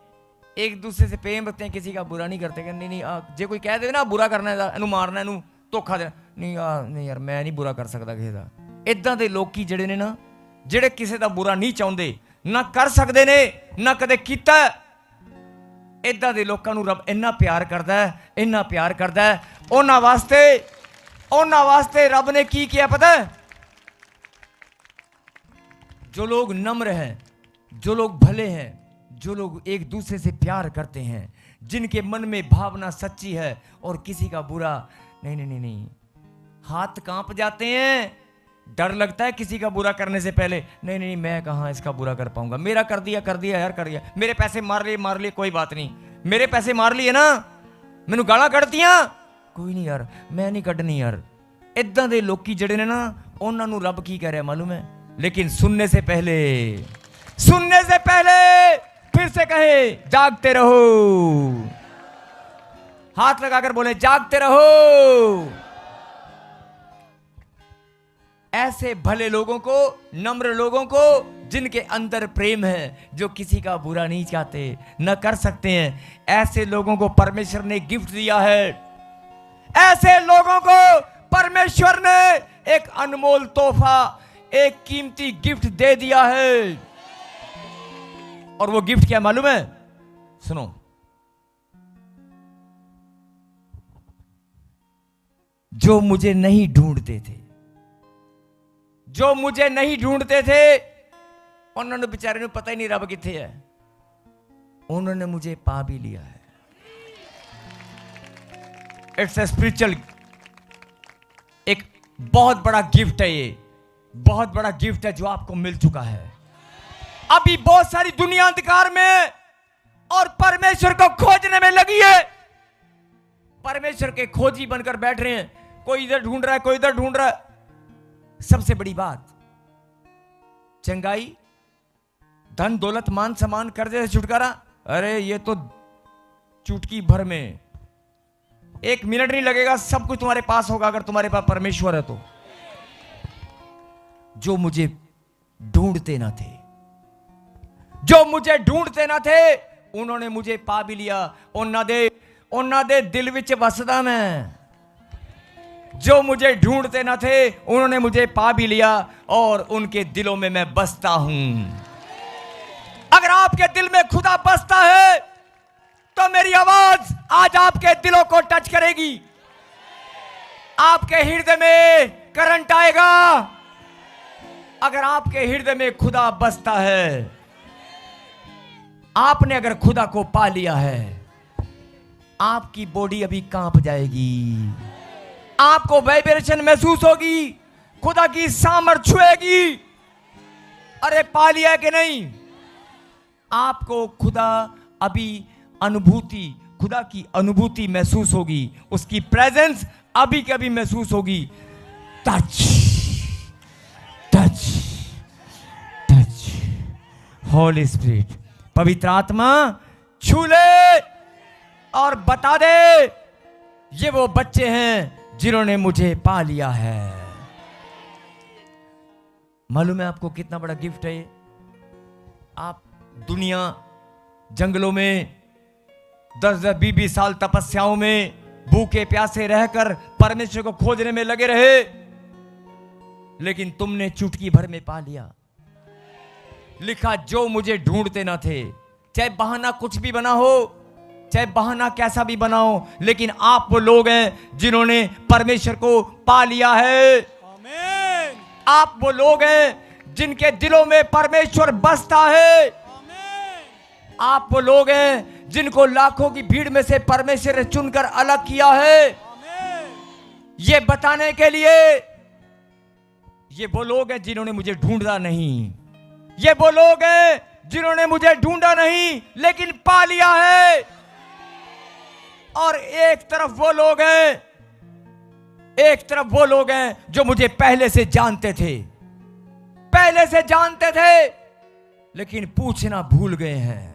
एक दूसरे से प्रेम रखते हैं, किसी का बुरा नहीं करते। नहीं नहीं जे कोई कह दे ना बुरा करना है, ਇਹਨੂੰ ਮਾਰਨਾ, ਇਹਨੂੰ ਧੋਖਾ ਦੇਣਾ, ਨਹੀਂ ਯਾਰ ਮੈਂ ਨਹੀਂ ਬੁਰਾ ਕਰ ਸਕਦਾ ਕਿਸੇ ਦਾ। ਇਦਾਂ ਦੇ ਲੋਕੀ ਜਿਹੜੇ ਨੇ ਨਾ, ਜਿਹੜੇ ਕਿਸੇ ਦਾ ਬੁਰਾ ਨਹੀਂ ਚਾਹੁੰਦੇ, ਨਾ ਕਰ ਸਕਦੇ ਨੇ, ਨਾ ਕਦੇ ਕੀਤਾ। ਇਦਾਂ ਦੇ ਲੋਕਾਂ ਨੂੰ ਰੱਬ ਇੰਨਾ ਪਿਆਰ ਕਰਦਾ ਹੈ, ਇੰਨਾ ਪਿਆਰ ਕਰਦਾ ਹੈ। ਉਹਨਾਂ ਵਾਸਤੇ ਰੱਬ ਨੇ ਕੀ ਕਿਹਾ ਪਤਾ ਹੈ? जो लोग नम्र हैं, जो लोग भले हैं, जो लोग एक दूसरे से प्यार करते हैं, जिनके मन में भावना सच्ची है और किसी का बुरा नहीं नहीं नहीं नहीं, हाथ कांप जाते हैं, डर लगता है किसी का बुरा करने से पहले। नहीं नहीं मैं कहाँ इसका बुरा कर पाऊंगा, मेरा कर दिया यार, कर दिया, मेरे पैसे मार लिए कोई बात नहीं, मेरे पैसे मार लिए ना, मैनू गाला कढ़तियां, कोई नहीं यार मैं नहीं कढ़नी यार। इदां दे लोकी जड़े ने ना, उन्हां नू रब की कह रहा मालूम है? लेकिन सुनने से पहले फिर से कहे जागते रहो। हाथ लगाकर बोले जागते रहो। ऐसे भले लोगों को, नम्र लोगों को, जिनके अंदर प्रेम है, जो किसी का बुरा नहीं चाहते, न कर सकते हैं, ऐसे लोगों को परमेश्वर ने गिफ्ट दिया है। ऐसे लोगों को परमेश्वर ने एक अनमोल तोहफा, एक कीमती गिफ्ट दे दिया है। और वो गिफ्ट क्या मालूम है? सुनो, जो मुझे नहीं ढूंढते थे, जो मुझे नहीं ढूंढते थे, उन्होंने बेचारे ने पता ही नहीं रब किथे है, उन्होंने मुझे पा भी लिया है। इट्स ए स्पिरिचुअल, एक बहुत बड़ा गिफ्ट है, ये बहुत बड़ा गिफ्ट है जो आपको मिल चुका है। अभी बहुत सारी दुनिया अंधकार में, और परमेश्वर को खोजने में लगी है। परमेश्वर के खोजी बनकर बैठ रहे हैं, कोई इधर ढूंढ रहा है, कोई इधर ढूंढ रहा है। सबसे बड़ी बात, चंगाई, धन दौलत मान सम्मान कर्जे से छुटकारा, अरे ये तो चुटकी भर में, 1 मिनट नहीं लगेगा, सब कुछ तुम्हारे पास होगा अगर तुम्हारे पास परमेश्वर है तो। जो मुझे ढूंढते ना थे, जो मुझे ढूंढते ना थे, उन्होंने मुझे पा भी लिया। ਉਹਨਾਂ ਦੇ दिल विच बसदा मैं। जो मुझे ढूंढते ना थे, उन्होंने मुझे पा भी लिया और उनके दिलों में मैं बसता हूं। अगर आपके दिल में खुदा बसता है तो मेरी आवाज आज आपके दिलों को टच करेगी, आपके हृदय में करंट आएगा। अगर आपके हृदय में खुदा बसता है, आपने अगर खुदा को पा लिया है, आपकी बॉडी अभी कांप जाएगी, आपको वाइब्रेशन महसूस होगी, खुदा की सामर्थ छुएगी। अरे पा लिया कि नहीं? आपको खुदा अभी अनुभूति, खुदा की अनुभूति महसूस होगी, उसकी प्रेजेंस अभी के अभी महसूस होगी। Touch touch touch, Holi spirit, पवित्र आत्मा छू ले और बता दे ये वो बच्चे हैं जिन्होंने मुझे पा लिया है। मालूम है आपको कितना बड़ा गिफ्ट है ये? आप दुनिया जंगलों में 10-10, 20-20 साल तपस्याओं में भूखे प्यासे रहकर परमेश्वर को खोजने में लगे रहे, लेकिन तुमने चुटकी भर में पा लिया। लिखा, जो मुझे ढूंढते ना थे, चाहे बहाना कुछ भी बना हो, चाहे बहाना कैसा भी बनाओ, लेकिन आप वो लोग हैं जिन्होंने परमेश्वर को पा लिया है। आमीन। आप वो लोग हैं जिनके दिलों में परमेश्वर बसता है। आमीन। आप वो लोग हैं जिनको लाखों की भीड़ में से परमेश्वर ने चुनकर अलग किया है। आमीन। ये बताने के लिए, ये वो लोग हैं जिन्होंने मुझे ढूंढा नहीं, ये वो लोग हैं जिन्होंने मुझे ढूंढा नहीं लेकिन पा लिया है। और एक तरफ वो लोग हैं, एक तरफ वो लोग हैं जो मुझे पहले से जानते थे, पहले से जानते थे, लेकिन पूछना भूल गए हैं,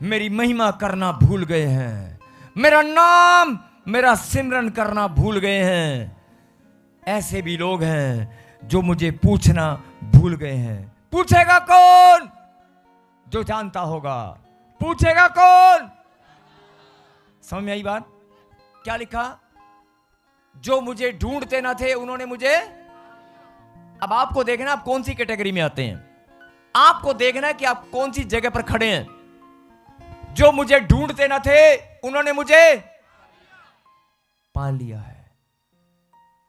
मेरी महिमा करना भूल गए हैं, मेरा नाम, मेरा सिमरन करना भूल गए हैं। ऐसे भी लोग हैं जो मुझे पूछना भूल गए हैं। पूछेगा कौन? जो जानता होगा। पूछेगा कौन? समझ में आई बात? क्या लिखा? जो मुझे ढूंढते ना थे, उन्होंने मुझे। अब आपको देखना आप कौन सी कैटेगरी में आते हैं, आपको देखना कि आप कौन सी जगह पर खड़े हैं। जो मुझे ढूंढते ना थे, उन्होंने मुझे पा लिया है।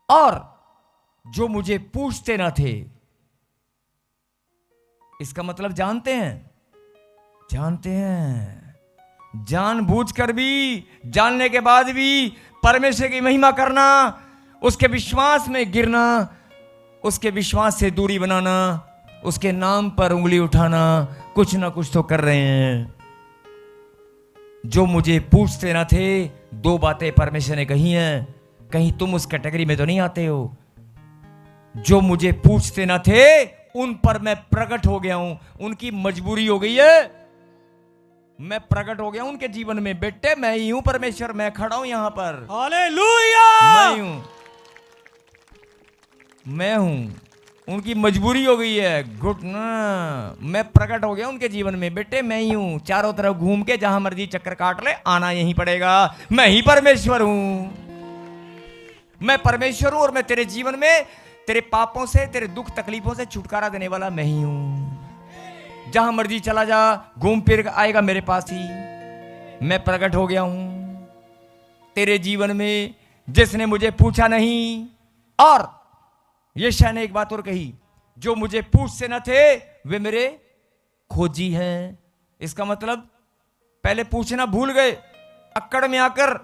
और जो मुझे पूछते ना थे, इसका मतलब जानते हैं, जानते हैं, जानबूझकर भी, जानने के बाद भी परमेश्वर की महिमा करना, उसके विश्वास में गिरना, उसके विश्वास से दूरी बनाना, उसके नाम पर उंगली उठाना, कुछ ना कुछ तो कर रहे हैं। जो मुझे पूछते ना थे, 2 बातें परमेश्वर ने कही हैं। कहीं तुम उस कैटेगरी में तो नहीं आते हो? जो मुझे पूछते ना थे, उन पर मैं प्रकट हो गया हूं। उनकी मजबूरी हो गई है, मैं प्रकट हो गया उनके जीवन में। बेटे मैं ही हूं परमेश्वर, मैं खड़ा हूं यहां पर। हालेलुया। मैं हूं, मैं हूं। उनकी मजबूरी हो गई है, घुटना, मैं प्रकट हो गया उनके जीवन में। बेटे मैं ही हूं, चारों तरफ घूम के जहां मर्जी चक्कर काट ले, आना यहीं पड़ेगा। मैं ही परमेश्वर हूं, मैं परमेश्वर हूं और मैं तेरे जीवन में, तेरे पापों से, तेरे दुख तकलीफों से छुटकारा देने वाला मैं ही हूं। जहां मर्जी चला जा, घूम फिर आएगा मेरे पास ही। मैं प्रकट हो गया हूं तेरे जीवन में, जिसने मुझे पूछा नहीं। और यशायाह ने एक बात और कही, जो मुझे पूछते न थे वे मेरे खोजी हैं। इसका मतलब पहले पूछना भूल गए, अक्कड़ में आकर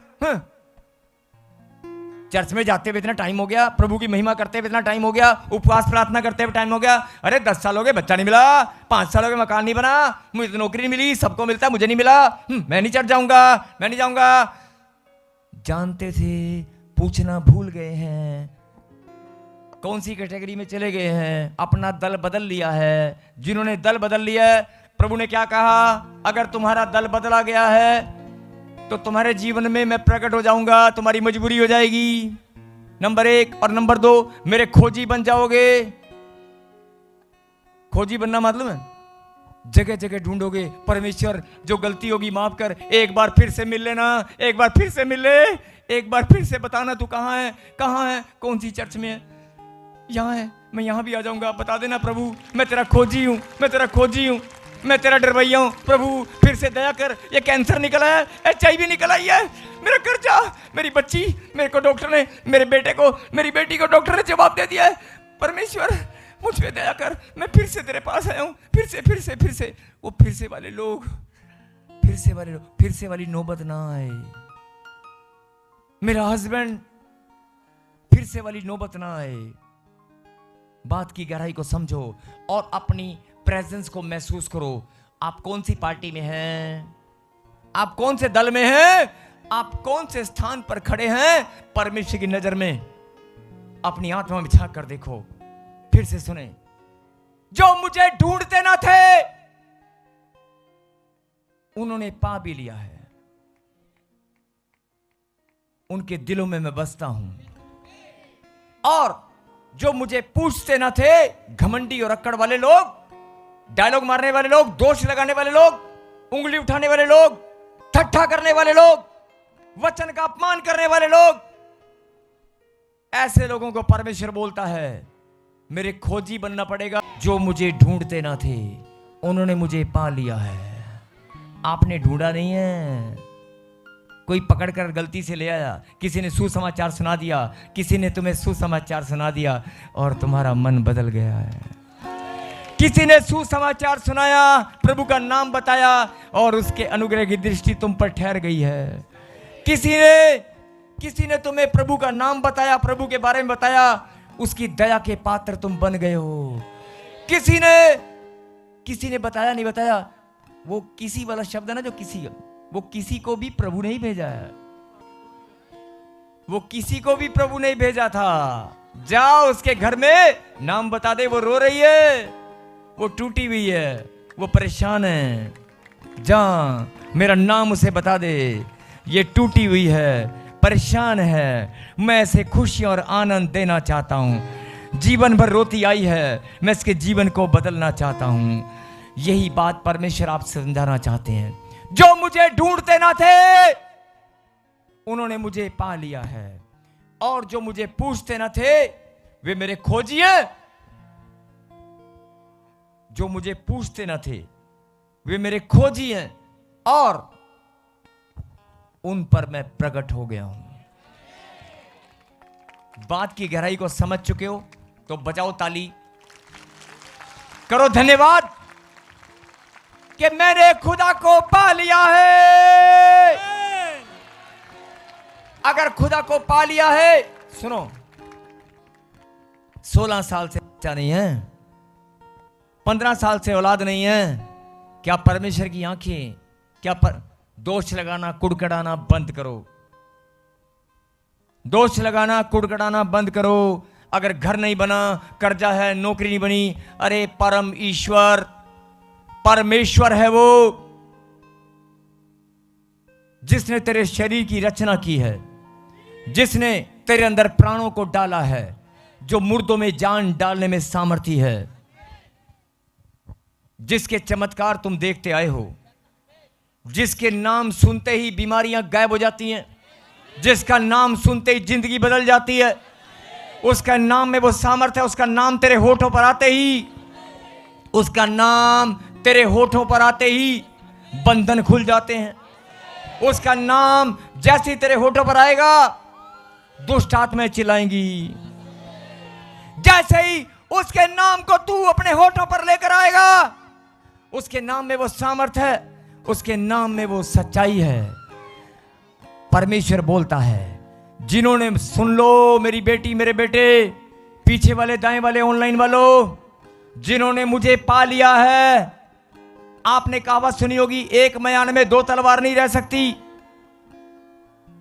चर्च में जाते हुए इतना टाइम हो गया, प्रभु की महिमा करते हुए इतना टाइम हो गया, उपवास प्रार्थना करते हुए टाइम हो गया। अरे 10 साल हो गए बच्चा नहीं मिला, 5 साल हो गए मकान नहीं बना, मुझे तो नौकरी नहीं मिली, सबको मिलता है मुझे नहीं मिला, मैं नहीं चढ़ जाऊंगा, मैं नहीं जाऊंगा। जानते थे, पूछना भूल गए हैं, कौन सी कैटेगरी में चले गए हैं, अपना दल बदल लिया है। जिन्होंने दल बदल लिया है, प्रभु ने क्या कहा, अगर तुम्हारा दल बदला गया है तो तुम्हारे जीवन में मैं प्रकट हो जाऊंगा, तुम्हारी मजबूरी हो जाएगी, नंबर 1। और नंबर 2, मेरे खोजी बन जाओगे। खोजी बनना मतलब है जगह जगह ढूंढोगे, परमेश्वर जो गलती होगी माफ कर, एक बार फिर से मिल लेना, एक बार फिर से मिल ले, एक बार फिर से बताना तू कहाँ है, कहाँ है, कौन सी चर्च में है, यहाँ है, मैं यहाँ भी आ जाऊंगा, बता देना प्रभु मैं तेरा खोजी हूँ, मैं तेरा खोजी हूँ, मैं तेरा डरवैया हूँ, प्रभु फिर से दया कर। ये कैंसर निकला है, HIV निकल आई है, मेरा कर्जा, मेरी बच्ची, मेरे को डॉक्टर ने, मेरे बेटे को, मेरी बेटी को डॉक्टर ने जवाब दे दिया है, परमेश्वर मुझ पे दया कर, मैं फिर से तेरे पास आया हूँ, फिर से। वो फिर से वाले लोग, फिर से वाली नौबत ना आए, मेरा हस्बैंड, फिर से वाली नौबत ना आए। बात की गहराई को समझो और अपनी प्रेजेंस को महसूस करो। आप कौन सी पार्टी में हैं, आप कौन से दल में हैं, आप कौन से स्थान पर खड़े हैं परमेश्वर की नजर में। अपनी आत्मा में झांक कर देखो। फिर से सुने, जो मुझे ढूंढते ना थे उन्होंने पा भी लिया है, उनके दिलों में मैं बसता हूं। और जो मुझे पूछते ना थे, घमंडी और अक्कड़ वाले लोग, डायलॉग मारने वाले लोग, दोष लगाने वाले लोग, उंगली उठाने वाले लोग, ठट्ठा करने वाले लोग, वचन का अपमान करने वाले लोग, ऐसे लोगों को परमेश्वर बोलता है मेरे खोजी बनना पड़ेगा। जो मुझे ढूंढते ना थे उन्होंने मुझे पा लिया है। आपने ढूंढा नहीं है, कोई पकड़कर गलती से ले आया, किसी ने सुसमाचार सुना दिया, किसी ने तुम्हें सुसमाचार सुना दिया और तुम्हारा मन बदल गया है। किसी ने सुसमाचार सुनाया, प्रभु का नाम बताया और उसके अनुग्रह की दृष्टि तुम पर ठहर गई है। किसी ने तुम्हें प्रभु का नाम बताया, प्रभु के बारे में बताया, उसकी दया के पात्र तुम बन गए हो। किसी ने बताया नहीं बताया, वो किसी वाला शब्द है ना, जो किसी, वो किसी को भी प्रभु नहीं भेजा है, वो किसी को भी प्रभु नहीं भेजा था। जाओ उसके घर में नाम बता दे, वो रो रही है, वो टूटी हुई है, वो परेशान है, जा मेरा नाम उसे बता दे, ये टूटी हुई है, परेशान है, मैं इसे खुशी और आनंद देना चाहता हूं, जीवन भर रोती आई है, मैं इसके जीवन को बदलना चाहता हूं। यही बात परमेश्वर आपसे समझाना चाहते हैं। जो मुझे ढूंढते ना थे उन्होंने मुझे पा लिया है, और जो मुझे पूछते ना थे वे मेरे खोजी हैं। जो मुझे पूछते ना थे वे मेरे खोजी हैं, और उन पर मैं प्रकट हो गया हूं। बात की गहराई को समझ चुके हो तो बजाओ ताली, करो धन्यवाद कि मैंने खुदा को पा लिया है। अगर खुदा को पा लिया है, सुनो, 16 साल से बच्चा नहीं है, 15 साल से औलाद नहीं है, क्या परमेश्वर की आंखें, क्या दोष लगाना कुड़कड़ाना बंद करो, दोष लगाना कुड़कड़ाना बंद करो। अगर घर नहीं बना, कर्जा है, नौकरी नहीं बनी, अरे परमेश्वर है वो जिसने तेरे शरीर की रचना की है, जिसने तेरे अंदर प्राणों को डाला है, जो मुर्दों में जान डालने में सामर्थ्य है, जिसके चमत्कार तुम देखते आए हो, जिसके नाम सुनते ही बीमारियां गायब हो जाती हैं, जिसका नाम सुनते ही जिंदगी बदल जाती है, उसका नाम में वो सामर्थ्य है। उसका नाम तेरे होठों पर आते ही, उसका नाम तेरे होठों पर आते ही बंधन खुल जाते हैं। उसका नाम जैसे ही तेरे होठों पर आएगा, दुष्ट आत्माएं चिल्लाएंगी। जैसे ही उसके नाम को तू अपने होठों पर लेकर आएगा, उसके नाम में वो सामर्थ्य है, उसके नाम में वो सच्चाई है। परमेश्वर बोलता है जिन्होंने, सुन लो मेरी बेटी मेरे बेटे, पीछे वाले दाएं वाले ऑनलाइन वालों, जिन्होंने मुझे पा लिया है। आपने कहावत सुनी होगी, एक म्यान में दो तलवार नहीं रह सकती।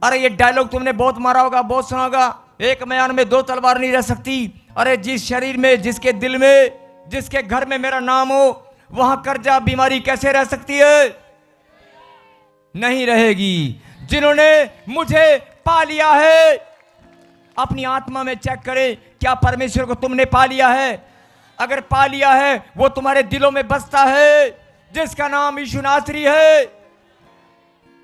अरे ये डायलॉग तुमने बहुत मारा होगा, बहुत सुना होगा, एक म्यान में दो तलवार नहीं रह सकती। अरे जिस शरीर में, जिसके दिल में, जिसके घर में मेरा नाम हो, वहां कर्जा बीमारी कैसे रह सकती है? नहीं रहेगी। जिन्होंने मुझे पा लिया है, अपनी आत्मा में चेक करें, क्या परमेश्वर को तुमने पा लिया है? अगर पा लिया है, वो तुम्हारे दिलों में बसता है, जिसका नाम यीशु नासरी है,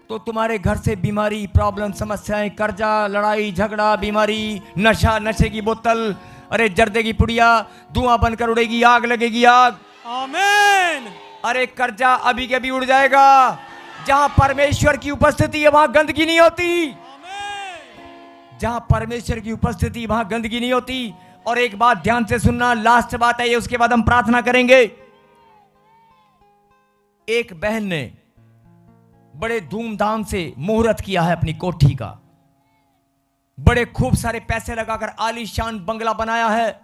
तो तुम्हारे घर से बीमारी, प्रॉब्लम, समस्याएं, कर्जा, लड़ाई झगड़ा, बीमारी, नशा, नशे की बोतल, अरे जर्दे की पुड़िया, धुआं बनकर उड़ेगी, आग लगेगी आग। आमीन। अरे कर्जा अभी के अभी उड़ जाएगा। जहां परमेश्वर की उपस्थिति है वहां गंदगी नहीं होती। जहां परमेश्वर की उपस्थिति वहां गंदगी नहीं होती। और एक बात ध्यान से सुनना, लास्ट बात है ये, उसके बाद हम प्रार्थना करेंगे। एक बहन ने बड़े धूमधाम से मुहूर्त किया है अपनी कोठी का, बड़े खूब सारे पैसे लगाकर आलीशान बंगला बनाया है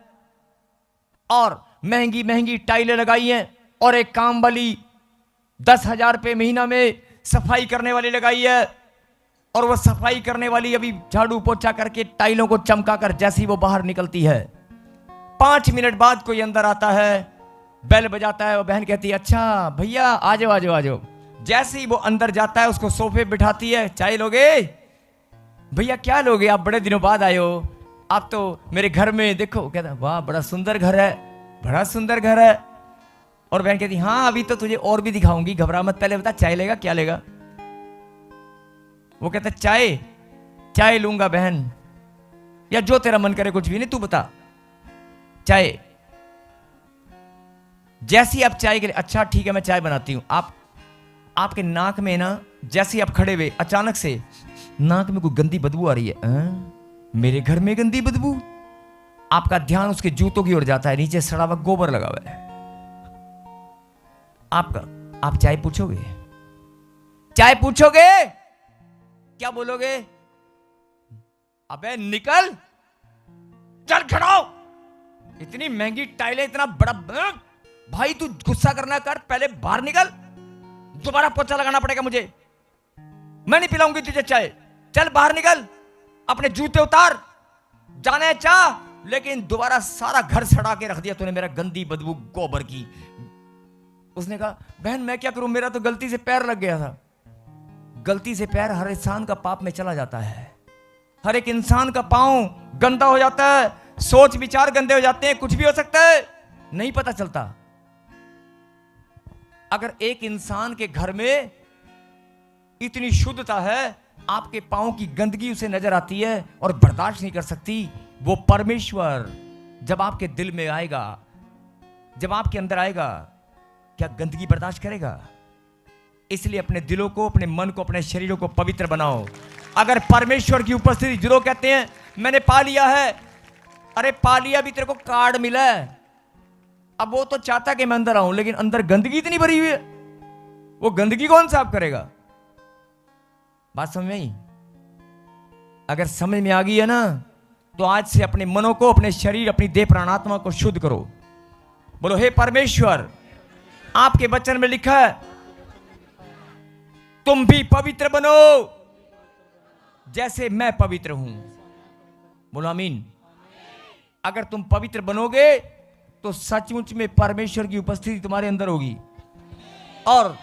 और महंगी महंगी टाइलें लगाई हैं और एक काम वाली 10,000 रुपये महीना में सफाई करने वाली लगाई है। और वह सफाई करने वाली अभी झाड़ू पोछा करके टाइलों को चमकाकर जैसी वो बाहर निकलती है, 5 मिनट बाद कोई अंदर आता है, बेल बजाता है, वो बहन कहती है, अच्छा भैया आ जाओ आ जाओ आ जाओ। जैसे ही वो अंदर जाता है उसको सोफे बिठाती है, चाय लोगे? भैया क्या लोगे, आप बड़े दिनों बाद आए हो, आप तो मेरे घर में देखो। कहता वाह बड़ा सुंदर घर है, बड़ा सुंदर घर है। और बहन कहती हाँ अभी तो तुझे और भी दिखाऊंगी, घबरा मत, पहले बता चाय लेगा क्या लेगा? वो कहता चाय, चाय लूंगा बहन, या जो तेरा मन करे, कुछ भी नहीं, तू बता चाय। जैसी आप चाय के लिए, अच्छा ठीक है मैं चाय बनाती हूं। आपके नाक में ना, जैसे ही आप खड़े हुए अचानक से नाक में कोई गंदी बदबू आ रही है। मेरे घर में गंदी बदबू? आपका ध्यान उसके जूतों की ओर जाता है, नीचे सड़ा हुआ गोबर लगा हुआ है। आप चाय पूछोगे? चाय पूछोगे? क्या बोलोगे? अबे निकल, चल खड़ा हो, इतनी महंगी टाइलें, इतना बड़ा। भाई तू गुस्सा करना कर, पहले बाहर निकल, दोबारा पोछा लगाना पड़ेगा मुझे, मैं नहीं पिलाऊंगी तुझे चाय, चल बाहर निकल, अपने जूते उतार, जाने चाह, लेकिन दोबारा सारा घर सड़ा के रख दिया तूने, मेरा गंदी बदबू गोबर की। उसने कहा बहन मैं क्या करूं, मेरा तो गलती से पैर लग गया था। गलती से पैर हर इंसान का पाप में चला जाता है, हर एक इंसान का पांव गंदा हो जाता है, सोच विचार गंदे हो जाते हैं, कुछ भी हो सकता है, नहीं पता चलता। अगर एक इंसान के घर में इतनी शुद्धता है, आपके पांव की गंदगी उसे नजर आती है और बर्दाश्त नहीं कर सकती, वो परमेश्वर जब आपके दिल में आएगा, जब आपके अंदर आएगा, क्या गंदगी बर्दाश्त करेगा? इसलिए अपने दिलों को, अपने मन को, अपने शरीरों को पवित्र बनाओ। अगर परमेश्वर की उपस्थिति, जो लोग कहते हैं मैंने पा लिया है, अरे पा लिया भी, तेरे को कार्ड मिला है, अब वो तो चाहता कि मैं अंदर आऊं, लेकिन अंदर गंदगी इतनी भरी हुई है, वो गंदगी कौन साफ करेगा? बात समझ में आई? अगर समझ में आ गई है ना, तो आज से अपने मनों को, अपने शरीर, अपनी देह प्राणात्मा को शुद्ध करो। बोलो हे परमेश्वर, आपके वचन में लिखा है तुम भी पवित्र बनो जैसे मैं पवित्र हूं। बोलो आमीन। अगर तुम पवित्र बनोगे तो सचमुच में परमेश्वर की उपस्थिति तुम्हारे अंदर होगी। और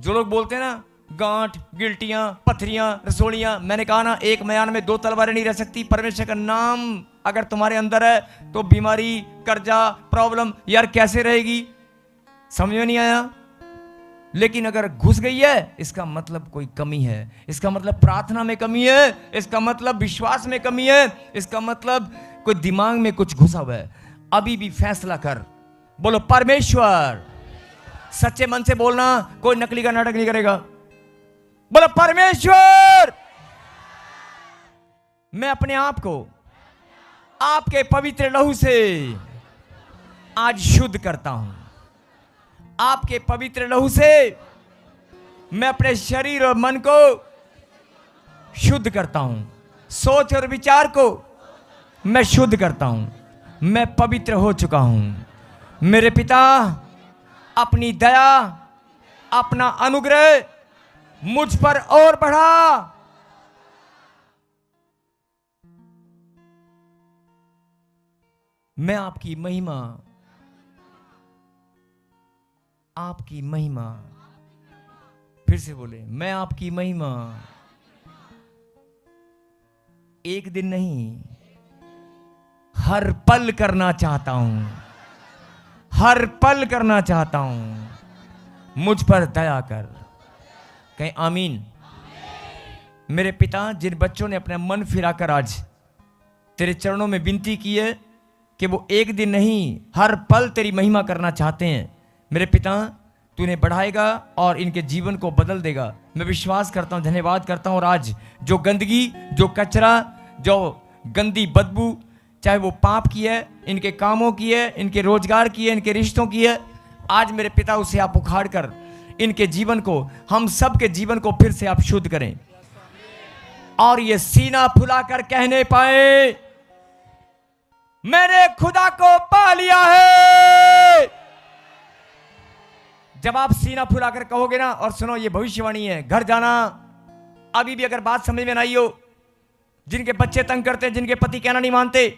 जो लोग बोलते हैं ना गांठ, गिल्टियां, पथरियां, रसोलियां, मैंने कहा ना एक म्यान में दो तलवारें नहीं रह सकती। परमेश्वर का नाम अगर तुम्हारे अंदर है तो बीमारी, कर्जा, प्रॉब्लम यार कैसे रहेगी? समझ में नहीं आया? लेकिन अगर घुस गई है, इसका मतलब कोई कमी है, इसका मतलब प्रार्थना में कमी है, इसका मतलब विश्वास में कमी है, इसका मतलब कोई दिमाग में कुछ घुसा हुआ है। अभी भी फैसला कर, बोलो परमेश्वर। सच्चे मन से बोलना, कोई नकली का नाटक नहीं करेगा। बोलो परमेश्वर, मैं अपने आप को आपके पवित्र लहू से आज शुद्ध करता हूं। आपके पवित्र लहू से मैं अपने शरीर और मन को शुद्ध करता हूं। सोच और विचार को मैं शुद्ध करता हूं, मैं पवित्र हो चुका हूं। मेरे पिता अपनी दया, अपना अनुग्रह मुझ पर और बढ़ा। मैं आपकी महिमा, आपकी महिमा, फिर से बोले, मैं आपकी महिमा एक दिन नहीं, हर पल करना चाहता हूं, हर पल करना चाहता हूं। मुझ पर दया कर। कहीं आमीन। मेरे पिता, जिन बच्चों ने अपना मन फिराकर आज तेरे चरणों में विनती की है कि वो एक दिन नहीं, हर पल तेरी महिमा करना चाहते हैं, मेरे पिता तू इन्हें बढ़ाएगा और इनके जीवन को बदल देगा। मैं विश्वास करता हूं, धन्यवाद करता हूं। और आज जो गंदगी, जो कचरा, जो गंदी बदबू, चाहे वो पाप की है, इनके कामों की है, इनके रोजगार की है, इनके रिश्तों की है, आज मेरे पिता उसे आप उखाड़ कर इनके जीवन को, हम सब के जीवन को फिर से आप शुद्ध करें और ये सीना फुलाकर कहने पाए, मैंने खुदा को पा लिया है। जब आप सीना फुलाकर कहोगे ना, और सुनो ये भविष्यवाणी है, घर जाना, अभी भी अगर बात समझ में ना आई हो, जिनके बच्चे तंग करते हैं, जिनके पति कहना नहीं मानते,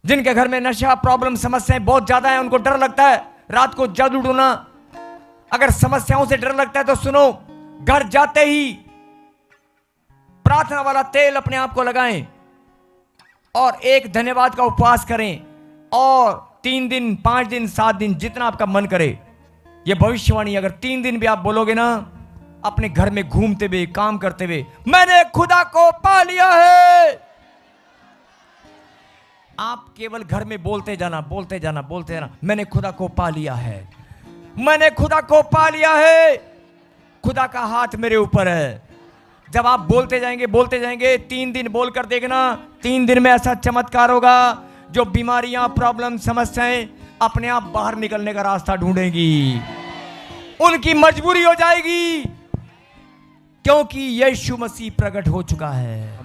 जिनके घर में नशा, प्रॉब्लम, समस्याएं बहुत ज्यादा है, उनको डर लगता है रात को जादू ढूंढना, अगर समस्याओं से डर लगता है तो सुनो, घर जाते ही प्रार्थना वाला तेल अपने आप को लगाएं और एक धन्यवाद का उपवास करें और 3 दिन, 5 दिन, 7 दिन, जितना आपका मन करे। यह भविष्यवाणी अगर 3 दिन भी आप बोलोगे ना, अपने घर में घूमते हुए, काम करते हुए, मैंने खुदा को पा लिया है, आप केवल घर में बोलते जाना, बोलते जाना, बोलते जाना, मैंने खुदा को पा लिया है, मैंने खुदा को पा लिया है, खुदा का हाथ मेरे ऊपर है। जब आप बोलते जाएंगे 3 दिन बोलकर देखना, 3 दिन में ऐसा चमत्कार होगा, जो बीमारियां, प्रॉब्लम, समस्याएं अपने आप बाहर निकलने का रास्ता ढूंढेंगी, उनकी मजबूरी हो जाएगी, क्योंकि यीशु मसीह प्रकट हो चुका है।